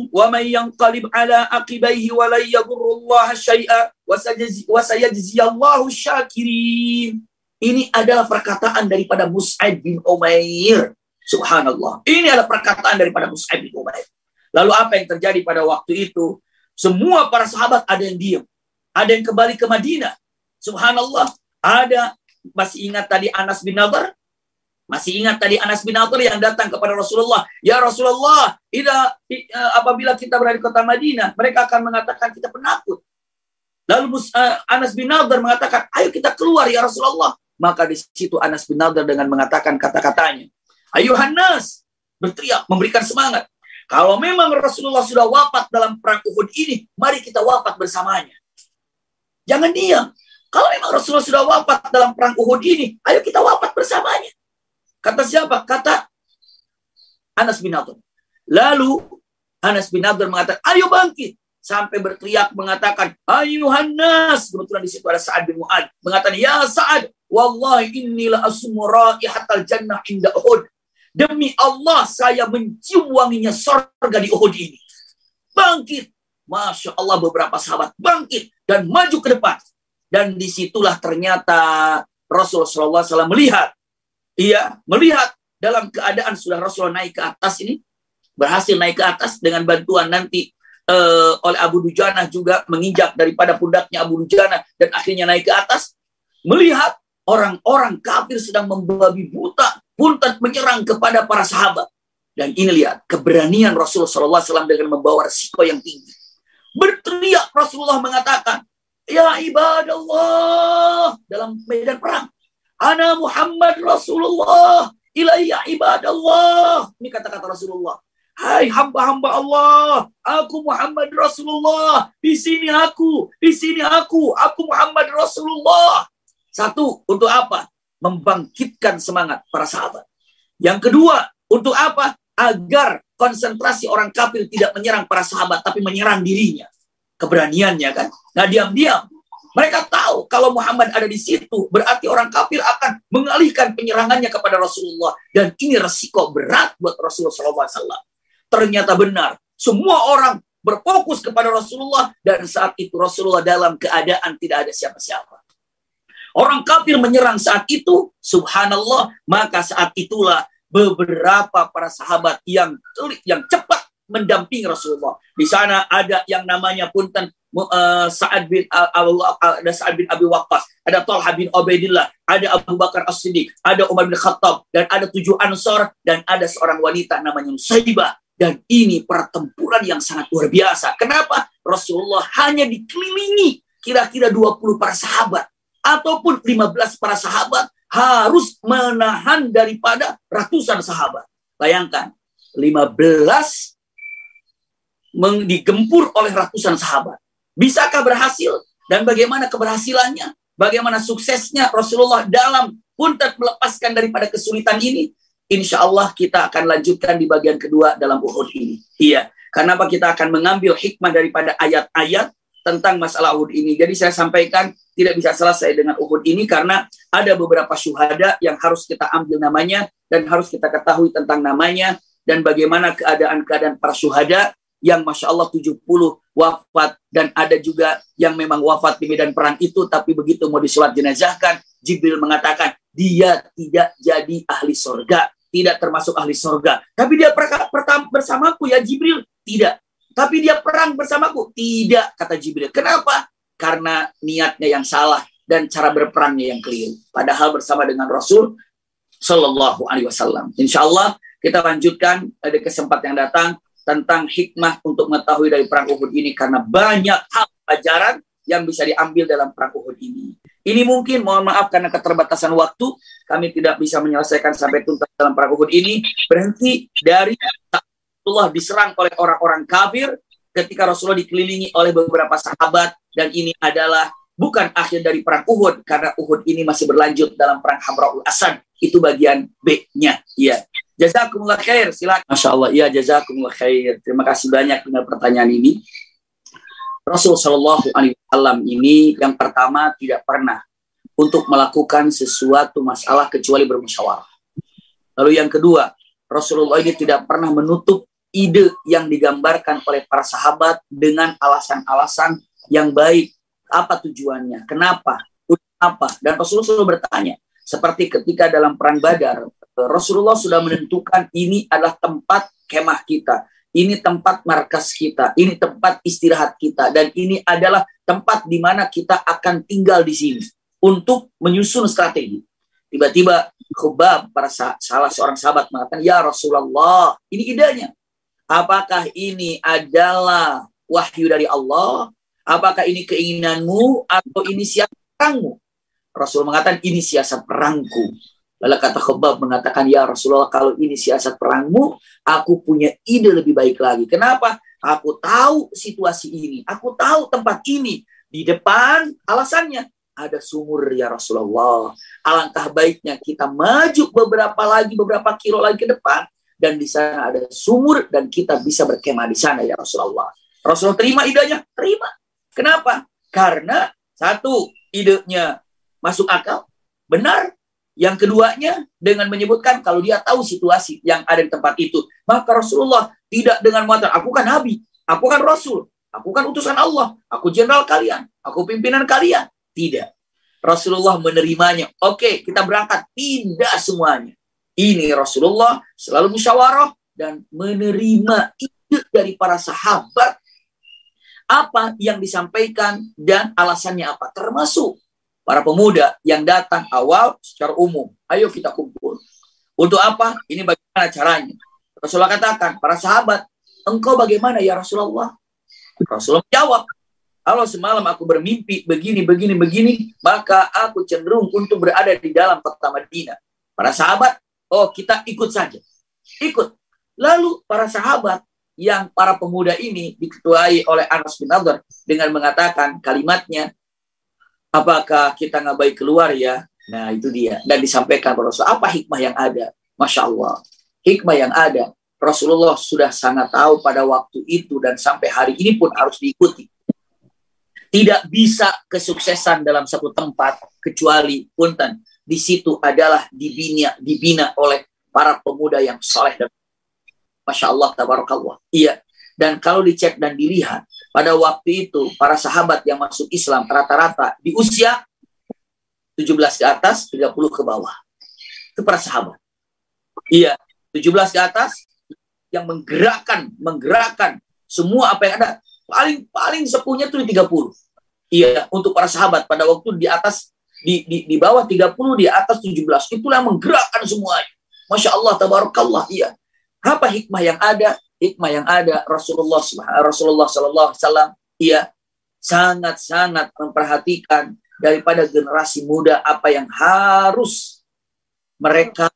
wa man yanqalib ala aqibaihi wa la yadurrullaha syai'a wa sayajziyallahu syakirin. Ini adalah perkataan daripada Mus'ab bin Umair. Subhanallah. Ini adalah perkataan daripada Mus'ab bin Umair. Lalu apa yang terjadi pada waktu itu? Semua para sahabat ada yang diam. Ada yang kembali ke Madinah. Subhanallah. Ada, masih ingat tadi Anas bin Nadhr? Masih ingat tadi Anas bin Nadhr yang datang kepada Rasulullah. Ya Rasulullah, apabila kita berada di kota Madinah, mereka akan mengatakan kita penakut. Lalu Anas bin Nadhr mengatakan, ayo kita keluar ya Rasulullah. Maka di situ Anas bin Nadhr dengan mengatakan kata-katanya, ayuhan nas, berteriak, memberikan semangat. Kalau memang Rasulullah sudah wafat dalam perang Uhud ini, mari kita wafat bersamanya. Jangan diam. Kalau memang Rasulullah sudah wafat dalam perang Uhud ini, ayo kita wafat bersamanya. Kata siapa? Kata Anas bin Nadhr. Lalu Anas bin Nadhr mengatakan, ayo bangkit. Sampai berteriak mengatakan, ayuhan nas. Kebetulan di situ ada Sa'ad bin Mu'adz. Mengatakan, ya Sa'ad, wallahi inni la asmu raihatal jannah inda Uhud. Demi Allah, saya mencium wanginya surga di Uhud ini. Bangkit. Masya Allah, beberapa sahabat bangkit dan maju ke depan. Dan disitulah ternyata Rasulullah SAW melihat. Iya, melihat dalam keadaan sudah Rasulullah naik ke atas ini. Berhasil naik ke atas dengan bantuan nanti oleh Abu Dujanah juga menginjak daripada pundaknya Abu Dujanah. Dan akhirnya naik ke atas. Melihat orang-orang kafir sedang membabi buta, puntat menyerang kepada para sahabat. Dan ini lihat, keberanian Rasulullah SAW dengan membawa resiko yang tinggi. Berteriak Rasulullah mengatakan, ya ibadallah, dalam medan perang. Ana Muhammad Rasulullah, ilayya ibadallah. Ini kata-kata Rasulullah. Hai hamba-hamba Allah, aku Muhammad Rasulullah. Di sini aku Muhammad Rasulullah. Satu, untuk apa? Membangkitkan semangat para sahabat. Yang kedua, untuk apa? Agar konsentrasi orang kafir tidak menyerang para sahabat, tapi menyerang dirinya. Keberaniannya kan? Nggak diam-diam. Mereka tahu kalau Muhammad ada di situ, berarti orang kafir akan mengalihkan penyerangannya kepada Rasulullah. Dan ini resiko berat buat Rasulullah SAW. Ternyata benar. Semua orang berfokus kepada Rasulullah, dan saat itu Rasulullah dalam keadaan tidak ada siapa-siapa. Orang kafir menyerang saat itu, subhanallah, maka saat itulah beberapa para sahabat yang cepat mendampingi Rasulullah. Di sana ada yang namanya punten Sa'ad bin Abi Waqqas, ada Talha bin Ubaidillah, ada Abu Bakar As-Siddiq, ada Umar bin Khattab, dan ada 7 Ansor, dan ada seorang wanita namanya Nusaybah. Dan ini pertempuran yang sangat luar biasa. Kenapa? Rasulullah hanya dikelilingi kira-kira 20 para sahabat ataupun 15 para sahabat harus menahan daripada ratusan sahabat. Bayangkan, 15 digempur oleh ratusan sahabat. Bisakah berhasil? Dan bagaimana keberhasilannya? Bagaimana suksesnya Rasulullah dalam punten melepaskan daripada kesulitan ini? Insya Allah kita akan lanjutkan di bagian kedua dalam Uhud ini. Iya, karena kita akan mengambil hikmah daripada ayat-ayat tentang masalah Uhud ini. Jadi saya sampaikan tidak bisa selesai dengan Uhud ini karena ada beberapa syuhada yang harus kita ambil namanya dan harus kita ketahui tentang namanya dan bagaimana keadaan-keadaan para syuhada yang Masya Allah 70 wafat, dan ada juga yang memang wafat di medan perang itu, tapi begitu mau disolat jenazahkan, Jibril mengatakan dia tidak jadi ahli surga, tidak termasuk ahli surga. Tapi dia bersamaku ya Jibril, tidak. Tapi dia perang bersamaku, tidak, kata Jibril. Kenapa? Karena niatnya yang salah dan cara berperangnya yang keliru. Padahal bersama dengan Rasul Sallallahu Alaihi Wasallam. Insya Allah kita lanjutkan ada kesempatan yang datang tentang hikmah untuk mengetahui dari perang Uhud ini, karena banyak hal pelajaran yang bisa diambil dalam perang Uhud ini. Ini mungkin, mohon maaf karena keterbatasan waktu, kami tidak bisa menyelesaikan sampai tuntas dalam perang Uhud ini. Berhenti dari Rasulullah diserang oleh orang-orang kafir ketika Rasulullah dikelilingi oleh beberapa sahabat, dan ini adalah bukan akhir dari perang Uhud, karena Uhud ini masih berlanjut dalam perang Hamra'ul Asad. Itu bagian B-nya. Iya. Jazakumullah khair, silakan. Masya Allah, iya jazakumullah khair. Terima kasih banyak dengan pertanyaan ini. Rasul Shallallahu Alaihi Wasallam ini yang pertama tidak pernah untuk melakukan sesuatu masalah kecuali bermusyawarah. Lalu yang kedua, Rasulullah ini tidak pernah menutup ide yang digambarkan oleh para sahabat dengan alasan-alasan yang baik. Apa tujuannya? Kenapa? Apa? Dan Rasulullah selalu bertanya. Seperti ketika dalam perang Badar, Rasulullah sudah menentukan ini adalah tempat kemah kita, ini tempat markas kita, ini tempat istirahat kita, dan ini adalah tempat di mana kita akan tinggal di sini untuk menyusun strategi. Tiba-tiba Khubab, salah seorang sahabat mengatakan, ya Rasulullah, ini idenya. Apakah ini adalah wahyu dari Allah? Apakah ini keinginanmu atau ini siasat perangmu? Rasul mengatakan, ini siasat perangku. Lalu kata Khubab mengatakan, ya Rasulullah, kalau ini siasat perangmu, aku punya ide lebih baik lagi. Kenapa? Aku tahu situasi ini. Aku tahu tempat ini. Di depan, alasannya, ada sumur ya Rasulullah. Alangkah baiknya kita maju beberapa kilo lagi ke depan. Dan di sana ada sumur dan kita bisa berkemah di sana ya Rasulullah. Rasulullah terima idenya? Terima. Kenapa? Karena satu, idenya masuk akal, benar. Yang keduanya dengan menyebutkan kalau dia tahu situasi yang ada di tempat itu. Maka Rasulullah tidak dengan mengatakan, aku kan Nabi, aku kan Rasul, aku kan utusan Allah, aku jenderal kalian, aku pimpinan kalian. Tidak. Rasulullah menerimanya. Oke, kita berangkat. Tidak semuanya. Ini Rasulullah selalu musyawarah dan menerima ide dari para sahabat. Apa yang disampaikan dan alasannya apa. Termasuk para pemuda yang datang awal secara umum. Ayo kita kumpul. Untuk apa? Ini bagaimana caranya? Rasulullah katakan, para sahabat, engkau bagaimana ya Rasulullah? Rasulullah jawab, kalau semalam aku bermimpi begini, maka aku cenderung untuk berada di dalam kota Madinah. Para sahabat, oh kita ikut saja. Ikut. Lalu para sahabat, yang para pemuda ini diketuai oleh Anas bin Nadhr dengan mengatakan kalimatnya, apakah kita nggak baik keluar ya? Nah itu dia. Dan disampaikan kepada Rasul, apa hikmah yang ada? Masya Allah. Hikmah yang ada. Rasulullah sudah sangat tahu pada waktu itu dan sampai hari ini pun harus diikuti. Tidak bisa kesuksesan dalam satu tempat kecuali punten. Di situ adalah dibina oleh para pemuda yang saleh dan Masya Allah, tabarakallah. Iya. Dan kalau dicek dan dilihat, pada waktu itu, para sahabat yang masuk Islam rata-rata di usia 17 ke atas, 30 ke bawah. Itu para sahabat. Iya, 17 ke atas yang menggerakkan semua apa yang ada. Paling sepuhnya tuh di 30. Iya, untuk para sahabat pada waktu di atas di bawah 30, di atas 17. Itulah yang menggerakkan semuanya. Masya Allah, tabarakallah. Iya. Apa hikmah yang ada? Hikmah yang ada Rasulullah sallallahu alaihi wasallam, iya, sangat-sangat memperhatikan daripada generasi muda apa yang harus mereka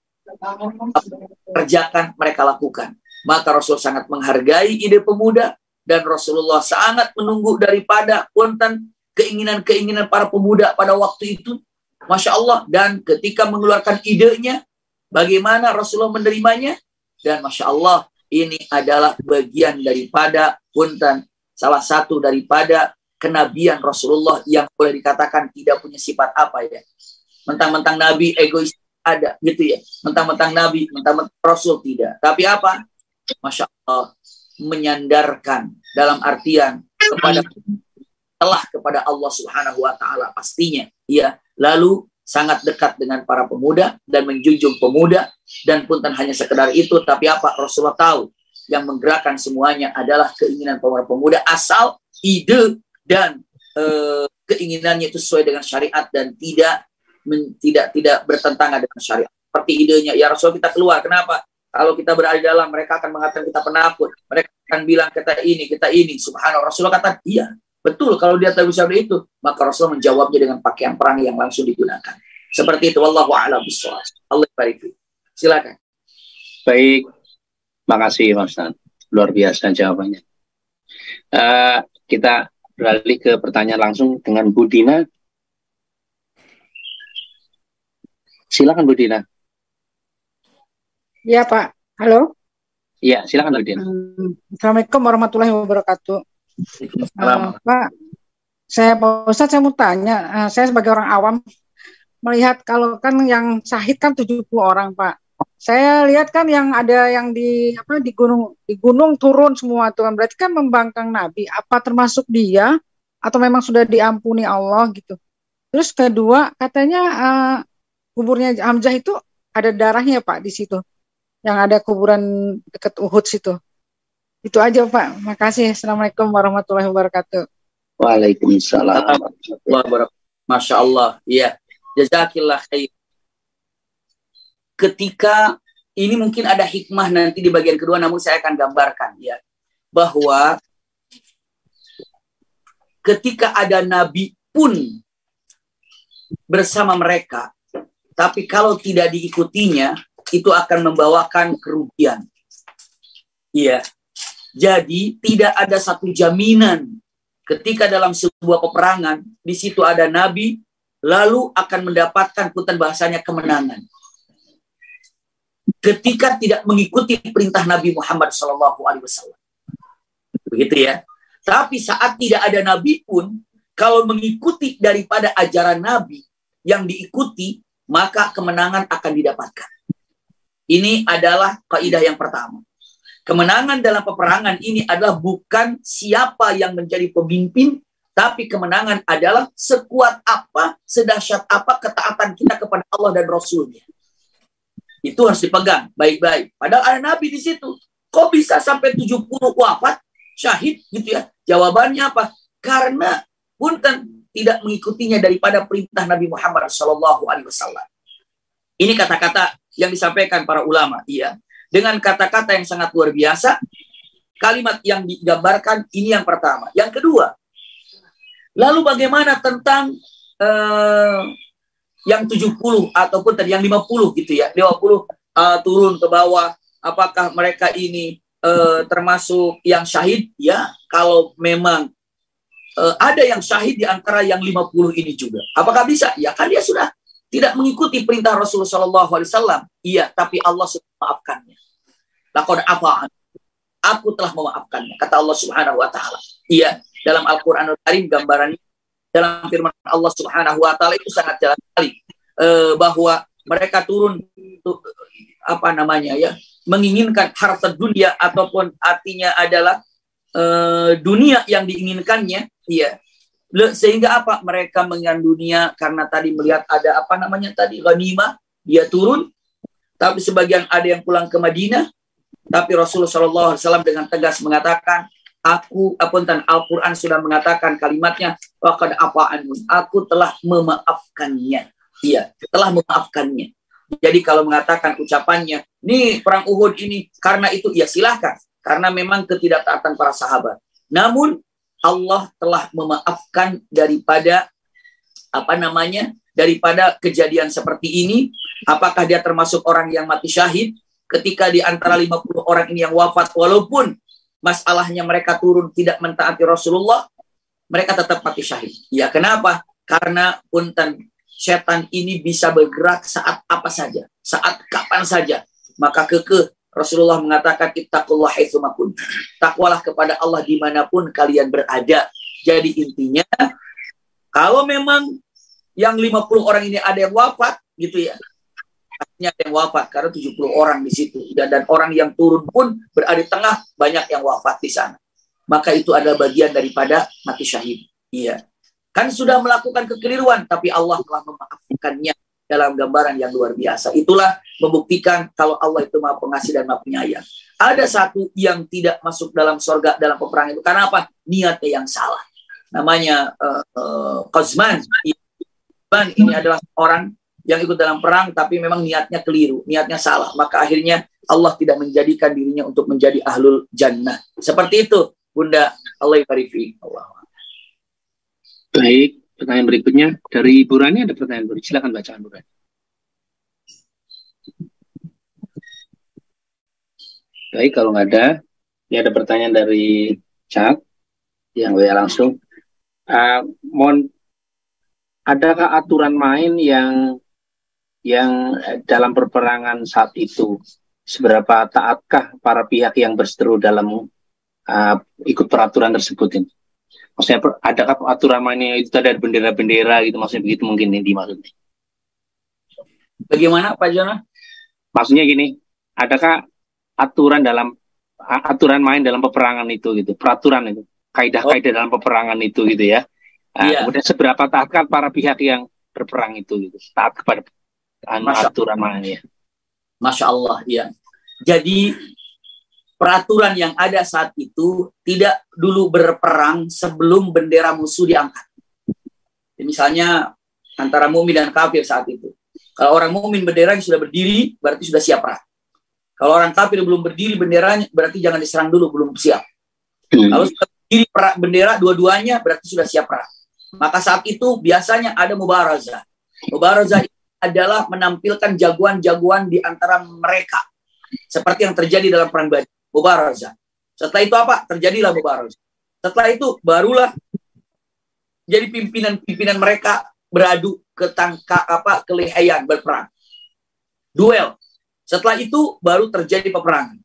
kerjakan, mereka lakukan. Maka Rasul sangat menghargai ide pemuda, dan Rasulullah sangat menunggu daripada punten keinginan-keinginan para pemuda pada waktu itu. Masya Allah. Dan ketika mengeluarkan idenya, bagaimana Rasulullah menerimanya? Dan Masya Allah, ini adalah bagian daripada punten, salah satu daripada kenabian Rasulullah yang boleh dikatakan tidak punya sifat apa ya. Mentang-mentang Nabi egois ada gitu ya. Mentang-mentang Nabi, mentang-mentang Rasul tidak. Tapi apa? Masya Allah, menyandarkan dalam artian kepada Allah Subhanahu wa taala pastinya, ya. Lalu sangat dekat dengan para pemuda dan menjunjung pemuda, dan punten hanya sekedar itu, tapi apa? Rasulullah tahu yang menggerakkan semuanya adalah keinginan para pemuda, asal ide dan keinginannya itu sesuai dengan syariat dan tidak bertentangan dengan syariat. Seperti idenya, ya Rasul, kita keluar. Kenapa? Kalau kita berada di dalam, mereka akan mengatakan kita penakut. Mereka akan bilang kita ini. Subhanallah. Rasulullah kata, iya, betul. Kalau dia tahu seperti itu, maka Rasulullah menjawabnya dengan pakaian perang yang langsung digunakan. Seperti itu. Wallahu a'lam bishawab. Allah barik. Silakan. Baik. Makasih Mas Nan. Luar biasa jawabannya. Kita beralih ke pertanyaan langsung dengan Bu Dina. Silakan Bu Dina. Iya Pak, halo. Iya, silakan Bu Dina. Assalamualaikum warahmatullahi wabarakatuh. Pak, Pak Ustadz, saya mau tanya, saya sebagai orang awam melihat kalau kan yang syahid kan 70 orang Pak. Saya lihat kan yang ada yang di gunung turun semua tuh, berarti kan membangkang Nabi. Apa termasuk dia atau memang sudah diampuni Allah gitu? Terus kedua, katanya kuburnya Hamzah itu ada darahnya Pak di situ. Yang ada kuburan dekat Uhud situ. Itu aja Pak. Makasih. Assalamualaikum warahmatullahi wabarakatuh. Waalaikumsalam. Masya Allah. Iya. Jazakillah khair. Ketika ini mungkin ada hikmah nanti di bagian kedua, namun saya akan gambarkan ya, bahwa ketika ada Nabi pun bersama mereka, tapi kalau tidak diikutinya, itu akan membawakan kerugian. Iya. Jadi tidak ada satu jaminan ketika dalam sebuah peperangan di situ ada Nabi lalu akan mendapatkan punten bahasanya kemenangan. Ketika tidak mengikuti perintah Nabi Muhammad SAW. Begitu ya. Tapi saat tidak ada Nabi pun, kalau mengikuti daripada ajaran Nabi yang diikuti, maka kemenangan akan didapatkan. Ini adalah kaidah yang pertama. Kemenangan dalam peperangan ini adalah bukan siapa yang menjadi pemimpin, tapi kemenangan adalah sekuat apa, sedahsyat apa ketaatan kita kepada Allah dan Rasulnya. Itu harus dipegang baik-baik. Padahal ada Nabi di situ. Kok bisa sampai 70 wafat, syahid gitu ya? Jawabannya apa? Karena punten tidak mengikutinya daripada perintah Nabi Muhammad SAW. Ini kata-kata yang disampaikan para ulama, iya. Dengan kata-kata yang sangat luar biasa, kalimat yang digambarkan ini yang pertama. Yang kedua, lalu bagaimana tentang yang 70 ataupun tadi yang 50 gitu ya, 50 turun ke bawah, apakah mereka ini termasuk yang syahid? Ya, kalau memang ada yang syahid di antara yang 50 ini juga. Apakah bisa? Ya kan dia sudah tidak mengikuti perintah Rasulullah SAW. Iya, tapi Allah sudah memaafkannya. Laqad afa'an. Aku telah memaafkannya. Kata Allah Subhanahu wa taala. Iya, dalam Al-Qur'anul Karim gambarannya dalam firman Allah Subhanahu wa taala itu sangat jelas sekali bahwa mereka turun menginginkan harta dunia ataupun artinya adalah dunia yang diinginkannya, iya. Sehingga apa? Mereka menginginkan dunia karena tadi melihat ada ghanimah, dia turun. tapi sebagian ada yang pulang ke Madinah. Tapi Rasulullah SAW dengan tegas mengatakan, Al-Quran sudah mengatakan kalimatnya, waqad afa'anhu, aku telah memaafkannya. Iya, telah memaafkannya. Jadi kalau mengatakan ucapannya, nih perang Uhud ini, karena itu ya silahkan. Karena memang ketidaktaatan para sahabat. Namun Allah telah memaafkan daripada daripada kejadian seperti ini. Apakah dia termasuk orang yang mati syahid ketika di antara 50 orang ini yang wafat, walaupun masalahnya mereka turun tidak mentaati Rasulullah, mereka tetap mati syahid. Ya, kenapa? Karena punten setan ini bisa bergerak saat apa saja, saat kapan saja. Maka Rasulullah mengatakan, ittaqullah haitsu ma kuntum. Takwalah kepada Allah dimanapun kalian berada. Jadi intinya, kalau memang yang 50 orang ini ada yang wafat, gitu ya, artinya ada yang wafat, karena 70 orang di situ. Dan orang yang turun pun berada di tengah, banyak yang wafat di sana. Maka itu adalah bagian daripada mati syahid. Iya. Kan sudah melakukan kekeliruan, tapi Allah telah memaafkannya dalam gambaran yang luar biasa. Itulah membuktikan kalau Allah itu Maha Pengasih dan Maha Penyayang. Ada satu yang tidak masuk dalam surga dalam peperangan itu. Karena apa? Niatnya yang salah. Namanya Qazman. Ini adalah orang yang ikut dalam perang, tapi memang niatnya keliru, niatnya salah. Maka akhirnya Allah tidak menjadikan dirinya untuk menjadi ahlul jannah. Seperti itu, Bunda. Allah yarifi. Allah. Baik, pertanyaan berikutnya dari Ibu Rani, ada pertanyaan berikutnya. Silakan bacaan, Bu Rani. Baik, kalau nggak ada, ini ada pertanyaan dari chat yang WA langsung. Adakah aturan main yang dalam perperangan saat itu? Seberapa taatkah para pihak yang berseteru dalam ikut peraturan tersebut ini? Maksudnya adakah aturan mainnya itu ada bendera-bendera gitu, maksudnya begitu mungkin ini maksudnya. Bagaimana Pak Jona? Maksudnya gini, adakah aturan main dalam peperangan itu gitu, peraturan itu, kaidah-kaidah dalam peperangan itu gitu ya. Kemudian seberapa taatkah para pihak yang berperang itu gitu, taat kepada aturan mainnya. Masya Allah, ya. Jadi peraturan yang ada saat itu tidak dulu berperang sebelum bendera musuh diangkat. Jadi misalnya antara mukmin dan kafir saat itu. Kalau orang mukmin benderanya sudah berdiri, berarti sudah siap perang. Kalau orang kafir belum berdiri benderanya, berarti jangan diserang dulu, belum siap. Kalau sudah berdiri bendera dua-duanya, berarti sudah siap perang. Maka saat itu biasanya ada mubarazah. Mubarazah adalah menampilkan jagoan-jagoan di antara mereka. Seperti yang terjadi dalam perang Badar. Mubarazah. Setelah itu apa? Terjadilah mubarazah. Setelah itu barulah jadi pimpinan mereka beradu kelihayan berperang. Duel. Setelah itu baru terjadi peperangan.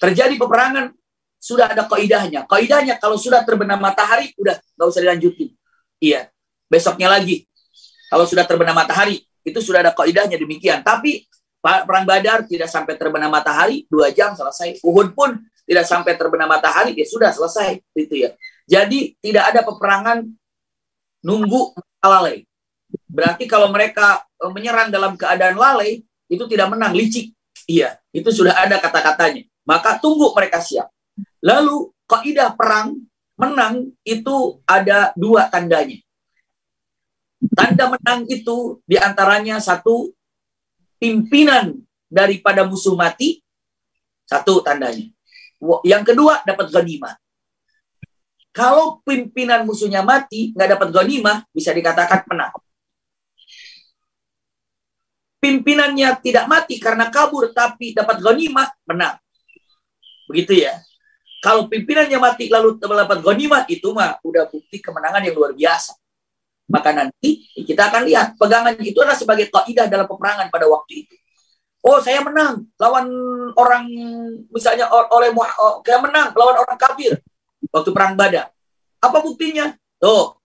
Terjadi peperangan sudah ada kaidahnya. Kaidahnya kalau sudah terbenam matahari udah nggak usah dilanjutin. Iya. Besoknya lagi. Kalau sudah terbenam matahari itu sudah ada kaidahnya demikian. Tapi perang Badar tidak sampai terbenam matahari, 2 jam selesai. Uhud pun tidak sampai terbenam matahari, ya sudah selesai. Gitu ya. Jadi tidak ada peperangan nunggu lalai. Berarti kalau mereka menyerang dalam keadaan lalai, itu tidak menang, licik. Iya, itu sudah ada kata-katanya. Maka tunggu mereka siap. Lalu kaidah perang menang itu ada 2 tandanya. Tanda menang itu diantaranya satu, pimpinan daripada musuh mati, satu tandanya. Yang kedua, dapat ghanimah. Kalau pimpinan musuhnya mati, nggak dapat ghanimah, bisa dikatakan menang. Pimpinannya tidak mati karena kabur, tapi dapat ghanimah, menang. Begitu ya. Kalau pimpinannya mati lalu dapat ghanimah, itu mah udah bukti kemenangan yang luar biasa. Maka nanti kita akan lihat pegangan itu adalah sebagai kaidah dalam peperangan pada waktu itu. Oh, saya menang lawan orang misalnya saya menang lawan orang kafir waktu perang Badar. Apa buktinya? Tuh,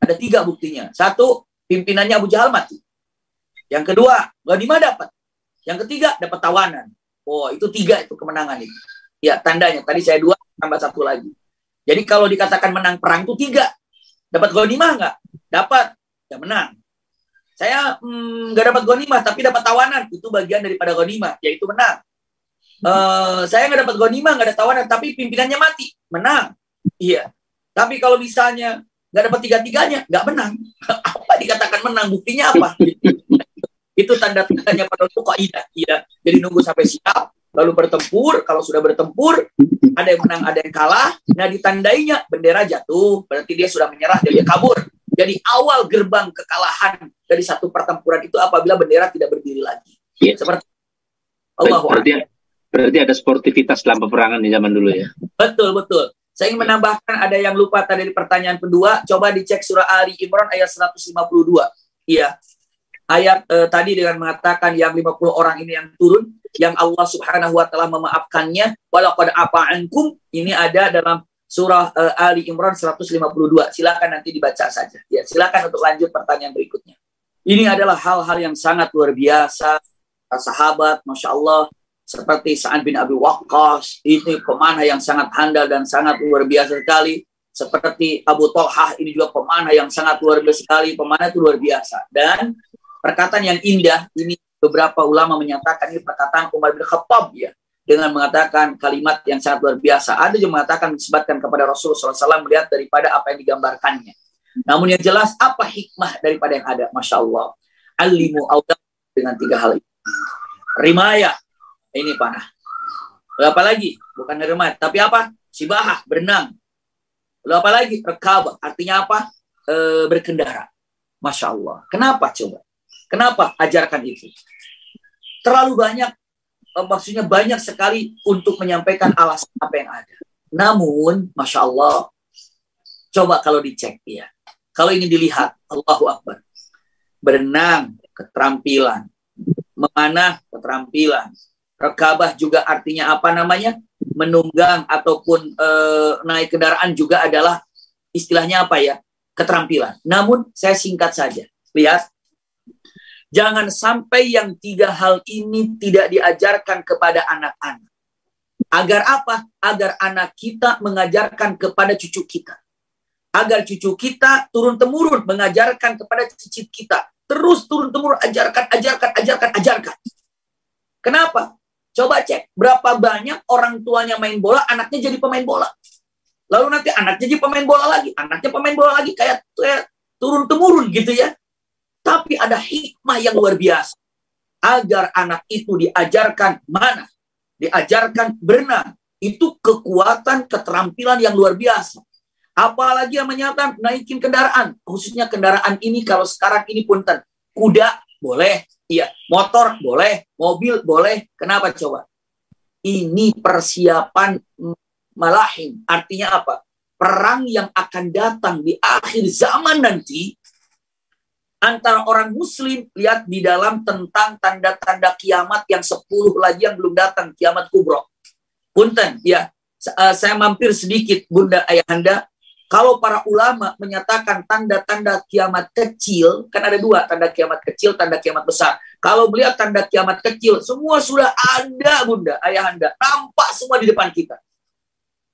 ada 3 buktinya. 1, pimpinannya Abu Jahal mati. Yang kedua, ghanimah dapat. Yang ketiga, dapat tawanan. Oh, itu 3 itu kemenangan itu. Ya, tandanya. Tadi saya 2 tambah 1 lagi. Jadi kalau dikatakan menang perang itu 3. Dapat ghanimah nggak? Dapat. Ya menang. Saya nggak dapat ghanimah, tapi dapat tawanan. Itu bagian daripada ghanimah, yaitu menang. Saya nggak dapat ghanimah, nggak ada tawanan, tapi pimpinannya mati, menang. Iya. Tapi kalau misalnya nggak dapat tiga-tiganya, nggak menang. Apa dikatakan menang? Buktinya apa? Itu tanda-tandanya pada itu kaidah. Iya. Jadi nunggu sampai siap, lalu bertempur. Kalau sudah bertempur, ada yang menang, ada yang kalah. Nah, ditandainya bendera jatuh, berarti dia sudah menyerah dan dia kabur. Jadi awal gerbang kekalahan dari satu pertempuran itu apabila bendera tidak berdiri lagi. Ya. Seperti Allah. Berarti ada sportivitas dalam peperangan di zaman dulu ya. Betul, betul. Saya ingin menambahkan, ada yang lupa tadi di pertanyaan kedua, coba dicek surah Ali Imran ayat 152. Iya. Ayat tadi dengan mengatakan yang 50 orang ini yang turun, yang Allah Subhanahu wa taala memaafkannya, walaqad afa'ankum, ini ada dalam surah Ali Imran 152. Silakan nanti dibaca saja. Ya, silakan untuk lanjut pertanyaan berikutnya. Ini adalah hal-hal yang sangat luar biasa. Sahabat, Masya Allah, seperti Sa'ad bin Abi Waqqas, ini pemanah yang sangat handal dan sangat luar biasa sekali. Seperti Abu Thalhah, ini juga pemanah yang sangat luar biasa sekali. Pemanah itu luar biasa. Dan perkataan yang indah, ini beberapa ulama menyatakan ini perkataan Umar bin Khattab ya, dengan mengatakan kalimat yang sangat luar biasa. Ada yang mengatakan disebutkan kepada Rasulullah SAW melihat daripada apa yang digambarkannya. Namun yang jelas, apa hikmah daripada yang ada? Masya Allah. Alimu awdam dengan 3 hal ini. Rimaya, ini panah. Lalu apa lagi? Bukan rimaya, tapi apa? Sibahah, berenang. Lalu apa lagi? Rekabah, artinya apa? Berkendara. Masya Allah. Kenapa coba? Kenapa ajarkan itu? Terlalu banyak, maksudnya banyak sekali untuk menyampaikan alasan apa yang ada. Namun, Masya Allah, coba kalau dicek ya. Kalau ingin dilihat, Allahu Akbar. Berenang, keterampilan. Memanah, keterampilan. Rekabah juga artinya apa namanya? Menunggang ataupun naik kendaraan juga adalah istilahnya apa ya? Keterampilan. Namun, saya singkat saja. Lihat. Jangan sampai yang 3 hal ini tidak diajarkan kepada anak-anak. Agar apa? Agar anak kita mengajarkan kepada cucu kita. Agar cucu kita turun-temurun mengajarkan kepada cicit kita. Terus turun-temurun ajarkan. Kenapa? Coba cek. Berapa banyak orang tuanya main bola, anaknya jadi pemain bola. Lalu nanti anaknya jadi pemain bola lagi. Anaknya pemain bola lagi. Kayak turun-temurun gitu ya. Tapi ada hikmah yang luar biasa. Agar anak itu diajarkan mana? Diajarkan berenang. Itu kekuatan, keterampilan yang luar biasa. Apalagi yang menyatakan naikin kendaraan. Khususnya kendaraan ini kalau sekarang ini punten. Kuda boleh. Iya. Motor boleh. Mobil boleh. Kenapa coba? Ini persiapan malahim. Artinya apa? Perang yang akan datang di akhir zaman nanti. Antara orang muslim, lihat di dalam tentang tanda-tanda kiamat yang 10 lagi yang belum datang, kiamat kubro. Punten, ya, saya mampir sedikit, Bunda Ayahanda. Kalau para ulama menyatakan tanda-tanda kiamat kecil, kan ada 2, tanda kiamat kecil, tanda kiamat besar. Kalau melihat tanda kiamat kecil, semua sudah ada, Bunda Ayahanda. Nampak semua di depan kita.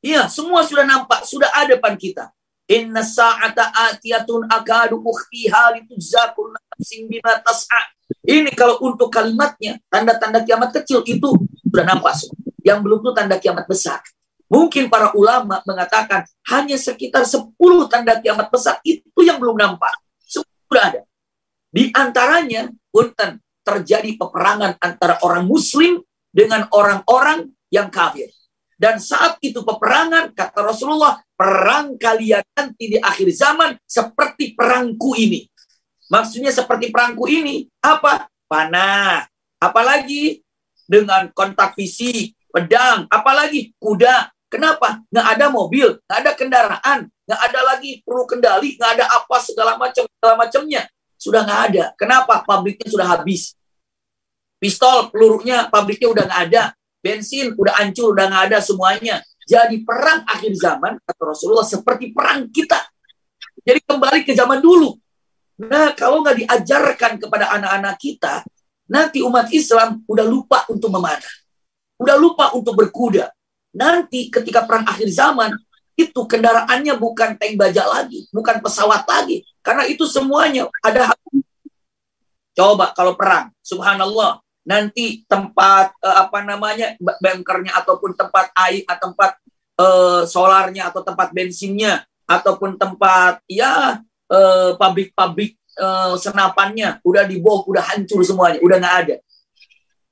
Iya, semua sudah nampak, sudah ada depan kita. Inna sa'ata atiyatun akadu ukhfiha litujza kullu nafsin bima tas'a. Ini kalau untuk kalimatnya, tanda-tanda kiamat kecil itu sudah nampak semua. Yang belum itu tanda kiamat besar. Mungkin para ulama mengatakan hanya sekitar 10 tanda kiamat besar itu yang belum nampak. Semua sudah ada. Di antaranya punten terjadi peperangan antara orang muslim dengan orang-orang yang kafir. Dan saat itu peperangan, kata Rasulullah, perang kalian nanti di akhir zaman seperti perangku ini. Maksudnya seperti perangku ini, apa? Panah. Apalagi dengan kontak fisik, pedang, apalagi kuda. Kenapa? Nggak ada mobil, nggak ada kendaraan, nggak ada lagi perlu kendali, nggak ada apa segala macamnya. Sudah nggak ada. Kenapa? Pabriknya sudah habis. Pistol, pelurunya, pabriknya udah nggak ada. Bensin udah hancur, udah nggak ada semuanya. Jadi perang akhir zaman, kata Rasulullah, seperti perang kita. Jadi kembali ke zaman dulu. Nah, kalau nggak diajarkan kepada anak-anak kita, nanti umat Islam udah lupa untuk memanah. Udah lupa untuk berkuda. Nanti ketika perang akhir zaman, itu kendaraannya bukan tank baja lagi, bukan pesawat lagi. Karena itu semuanya ada Coba kalau perang, subhanallah, nanti tempat bunkernya ataupun tempat air, tempat solarnya atau tempat bensinnya ataupun tempat pabrik-pabrik senapannya udah dibom, udah hancur semuanya, udah nggak ada.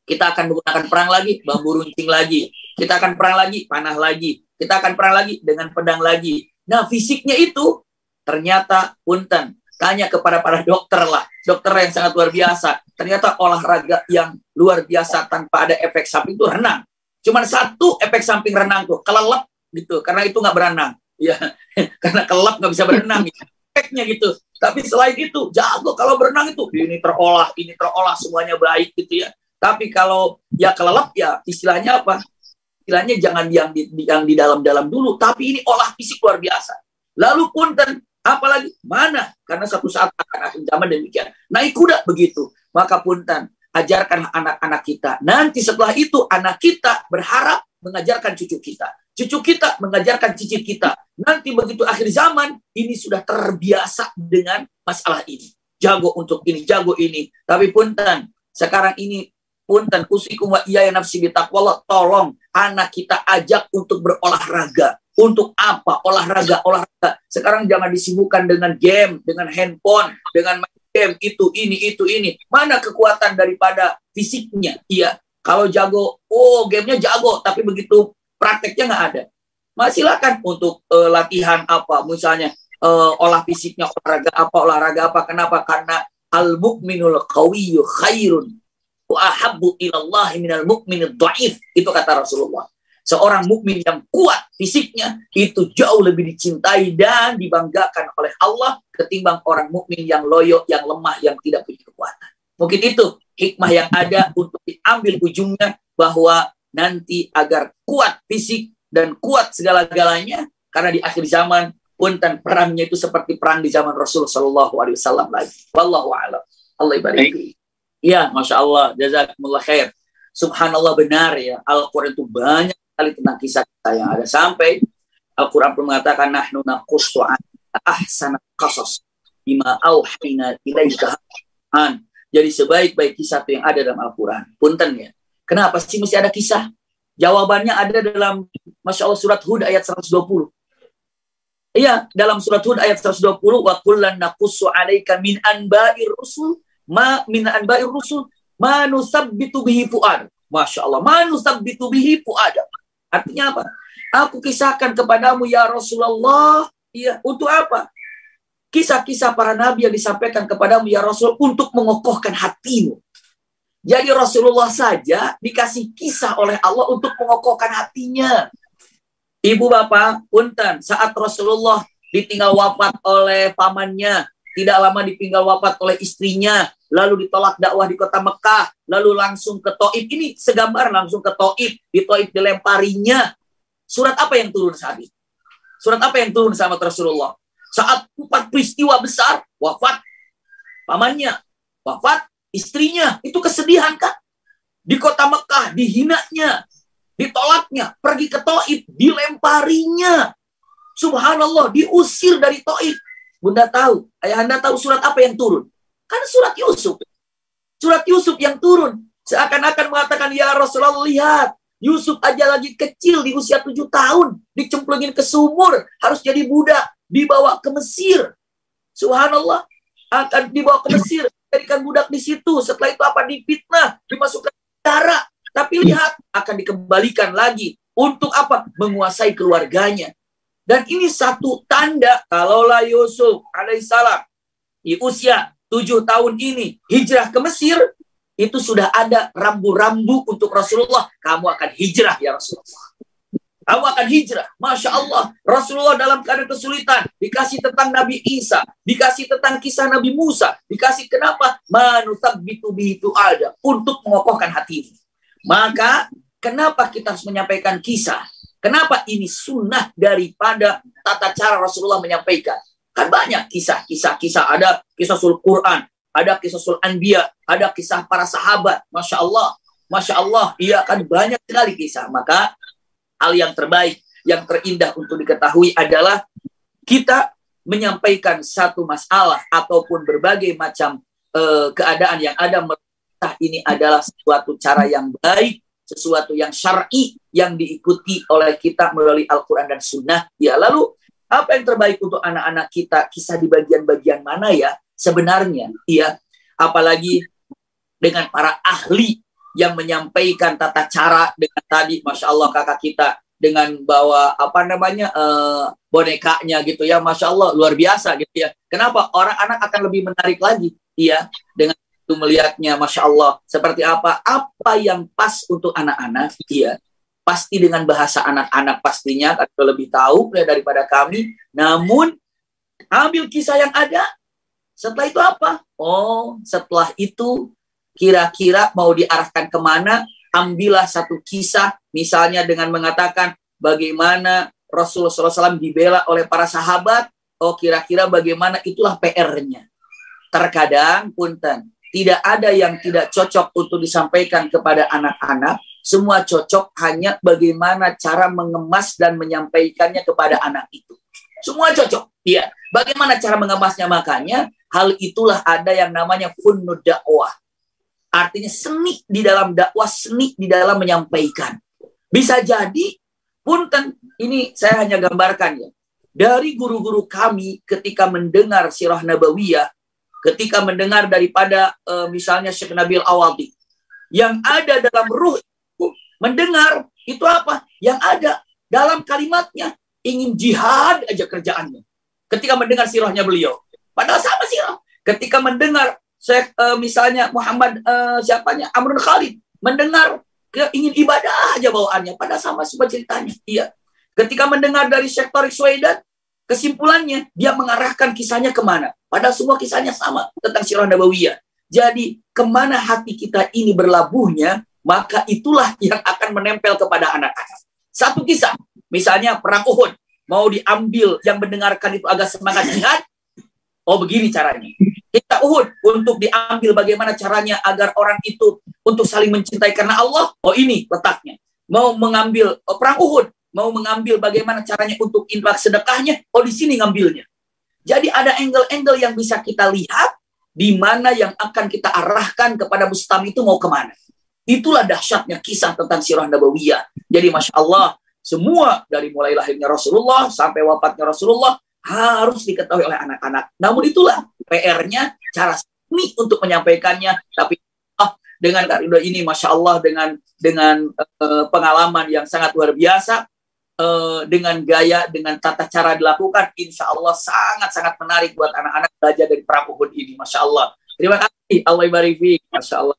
Kita akan menggunakan perang lagi, bambu runcing lagi. Kita akan perang lagi, panah lagi. Kita akan perang lagi dengan pedang lagi. Nah, fisiknya itu ternyata punten. Tanya kepada para dokter lah. Dokter yang sangat luar biasa. Ternyata olahraga yang luar biasa tanpa ada efek samping itu renang. Cuman satu efek samping renang tuh, kelelep gitu. Karena itu nggak berenang. Ya, karena kelelep nggak bisa berenang. Gitu. Efeknya gitu. Tapi selain itu, jago kalau berenang itu. Ini terolah, semuanya baik gitu ya. Tapi kalau ya kelelep ya istilahnya apa? Istilahnya jangan yang di dalam-dalam dulu. Tapi ini olah fisik luar biasa. Lalu punten, apalagi mana? Karena suatu saat akan akhir zaman demikian. Naik kuda begitu. Maka punten, ajarkan anak-anak kita. Nanti setelah itu anak kita berharap mengajarkan cucu kita. Cucu kita mengajarkan cicit kita. Nanti begitu akhir zaman, ini sudah terbiasa dengan masalah ini. Jago untuk ini, jago ini. Tapi punten, sekarang ini punten usikum wa iyaya nafsi bitaqwallah, tolong anak kita ajak untuk berolahraga. Untuk apa? Olahraga. Sekarang jangan disibukkan dengan game, dengan handphone, dengan main game itu ini. Mana kekuatan daripada fisiknya? Iya. Kalau jago, gamenya jago, tapi begitu prakteknya nggak ada. Silakan untuk latihan apa, misalnya olah fisiknya olahraga apa? Kenapa? Karena al-mu'minul qawiyyu khairun wa ahabbu ilallahi minal mu'minid dhaif. Itu kata Rasulullah. Seorang mukmin yang kuat fisiknya itu jauh lebih dicintai dan dibanggakan oleh Allah ketimbang orang mukmin yang loyo, yang lemah, yang tidak punya kekuatan. Mungkin itu hikmah yang ada untuk diambil ujungnya, bahwa nanti agar kuat fisik dan kuat segala-galanya, karena di akhir zaman punten perangnya itu seperti perang di zaman Rasul Shallallahu Alaihi Wasallam lagi. Wallahu a'lam. Allah ibarik. Ya, masya Allah, jazakumullah khair. Subhanallah, benar ya. Al-Quran itu banyak sekali tentang kisah-kisah yang ada. Sampai Al-Quran pun mengatakan, nahnu naqussu 'alaika ahsana qasas bima auhayna ilaika. Jadi sebaik-baik kisah itu yang ada dalam Al-Quran. Punten ya. Kenapa sih mesti ada kisah? Jawabannya ada dalam, masya Allah, surat Hud ayat 120. Iya, dalam surat Hud ayat 120, wa kullan naqussu 'alaika min anba'ir rusul ma nusabbitu bihi fuad. Masya Allah, ma nusabbitu bihi fuad. Artinya apa? Aku kisahkan kepadamu ya Rasulullah. Iya, untuk apa? Kisah-kisah para nabi yang disampaikan kepadamu ya Rasul untuk mengokohkan hatimu. Jadi Rasulullah saja dikasih kisah oleh Allah untuk mengokohkan hatinya. Ibu bapak, punten, saat Rasulullah ditinggal wafat oleh pamannya, tidak lama ditinggal wafat oleh istrinya, lalu ditolak dakwah di kota Mekah, lalu langsung ke Taif. Ini segambar langsung ke Taif. Di Taif dilemparinya. Surat apa yang turun saat itu? Surat apa yang turun sama Rasulullah? Saat 4 peristiwa besar, wafat pamannya, wafat istrinya. Itu kesedihan kan? Di kota Mekah, dihinanya, ditolaknya, pergi ke Taif, dilemparinya. Subhanallah, diusir dari Taif. Bunda tahu, ayahanda tahu surat apa yang turun? Kan surat Yusuf. Surat Yusuf yang turun. Seakan-akan mengatakan, ya Rasulullah, lihat. Yusuf aja lagi kecil di usia 7 tahun. Dicemplungin ke sumur. Harus jadi budak. Dibawa ke Mesir. Subhanallah. Akan dibawa ke Mesir. Jadikan budak di situ. Setelah itu apa? Difitnah. Dimasukkan ke penjara. Tapi lihat. Akan dikembalikan lagi. Untuk apa? Menguasai keluarganya. Dan ini satu tanda kalaulah Yusuf alaihissalam di usia 7 tahun ini hijrah ke Mesir, itu sudah ada rambu-rambu untuk Rasulullah. Kamu akan hijrah ya Rasulullah. Kamu akan hijrah. Masya Allah. Rasulullah dalam keadaan kesulitan. Dikasih tentang Nabi Isa. Dikasih tentang kisah Nabi Musa. Dikasih kenapa? Manusabbitu bihi ada. Untuk mengokohkan hatimu. Maka kenapa kita harus menyampaikan kisah? Kenapa ini sunnah daripada tata cara Rasulullah menyampaikan? Kan banyak kisah-kisah. Ada kisah sul Quran, ada kisah sul Anbiya, ada kisah para sahabat. Masya Allah. Iya kan banyak sekali kisah. Maka hal yang terbaik, yang terindah untuk diketahui adalah kita menyampaikan satu masalah ataupun berbagai macam keadaan yang ada, ini adalah sesuatu cara yang baik, sesuatu yang syar'i yang diikuti oleh kita melalui Al-Quran dan Sunnah. Ya, lalu apa yang terbaik untuk anak-anak kita? Kisah di bagian-bagian mana ya sebenarnya? Ya, apalagi dengan para ahli yang menyampaikan tata cara dengan tadi, Masya Allah kakak kita dengan bawa bonekanya gitu ya, Masya Allah luar biasa gitu ya. Kenapa? Orang anak akan lebih menarik lagi, ya, dengan itu melihatnya, Masya Allah seperti apa yang pas untuk anak-anak, ya. Pasti dengan bahasa anak-anak pastinya, atau lebih tahu ya daripada kami. Namun ambil kisah yang ada. Setelah itu apa? Oh, setelah itu kira-kira mau diarahkan kemana? Ambillah satu kisah, misalnya dengan mengatakan bagaimana Rasulullah SAW dibela oleh para sahabat. Oh, kira-kira bagaimana, itulah PR-nya. Terkadang, punten, tidak ada yang tidak cocok untuk disampaikan kepada anak-anak. Semua cocok, hanya bagaimana cara mengemas dan menyampaikannya kepada anak itu. Semua cocok. Ya. Bagaimana cara mengemasnya, makanya hal itulah ada yang namanya funnud dakwah. Artinya seni di dalam dakwah, seni di dalam menyampaikan. Bisa jadi, punten, ini saya hanya gambarkan ya. Dari guru-guru kami ketika mendengar sirah nabawiyah, ketika mendengar daripada misalnya Syekh Nabil Awadi, yang ada dalam ruh itu, mendengar itu apa? Yang ada dalam kalimatnya, ingin jihad aja kerjaannya. Ketika mendengar sirahnya beliau. Padahal sama sirah. Ketika mendengar Syekh misalnya Muhammad Amrun Khalid, mendengar ingin ibadah aja bawaannya, pada sama semua ceritanya. Iya. Ketika mendengar dari Syekh Tariq Suwaidan, kesimpulannya dia mengarahkan kisahnya kemana? Padahal semua kisahnya sama tentang sirah nabawiyah. Jadi kemana hati kita ini berlabuhnya, maka itulah yang akan menempel kepada anak-anak. Satu kisah, misalnya perang Uhud, mau diambil yang mendengarkan itu agak semangat jihad. Oh, begini caranya. Kita Uhud untuk diambil bagaimana caranya agar orang itu untuk saling mencintai karena Allah. Oh, ini letaknya. Mau mengambil perang Uhud, mau mengambil bagaimana caranya untuk infak sedekahnya. Oh, di sini ngambilnya. Jadi ada angle-angle yang bisa kita lihat di mana yang akan kita arahkan kepada Bustam itu mau kemana. Itulah dahsyatnya kisah tentang sirah nabawiyah. Jadi Masya Allah, semua dari mulai lahirnya Rasulullah sampai wafatnya Rasulullah harus diketahui oleh anak-anak. Namun itulah PR-nya, cara seni untuk menyampaikannya. Tapi dengan karido ini, Masya Allah, dengan pengalaman yang sangat luar biasa, dengan gaya, dengan tata cara dilakukan, insya Allah sangat-sangat menarik buat anak-anak belajar dari perang Uhud ini. Masya Allah. Terima kasih. Allah ibarik fiik. Masya Allah.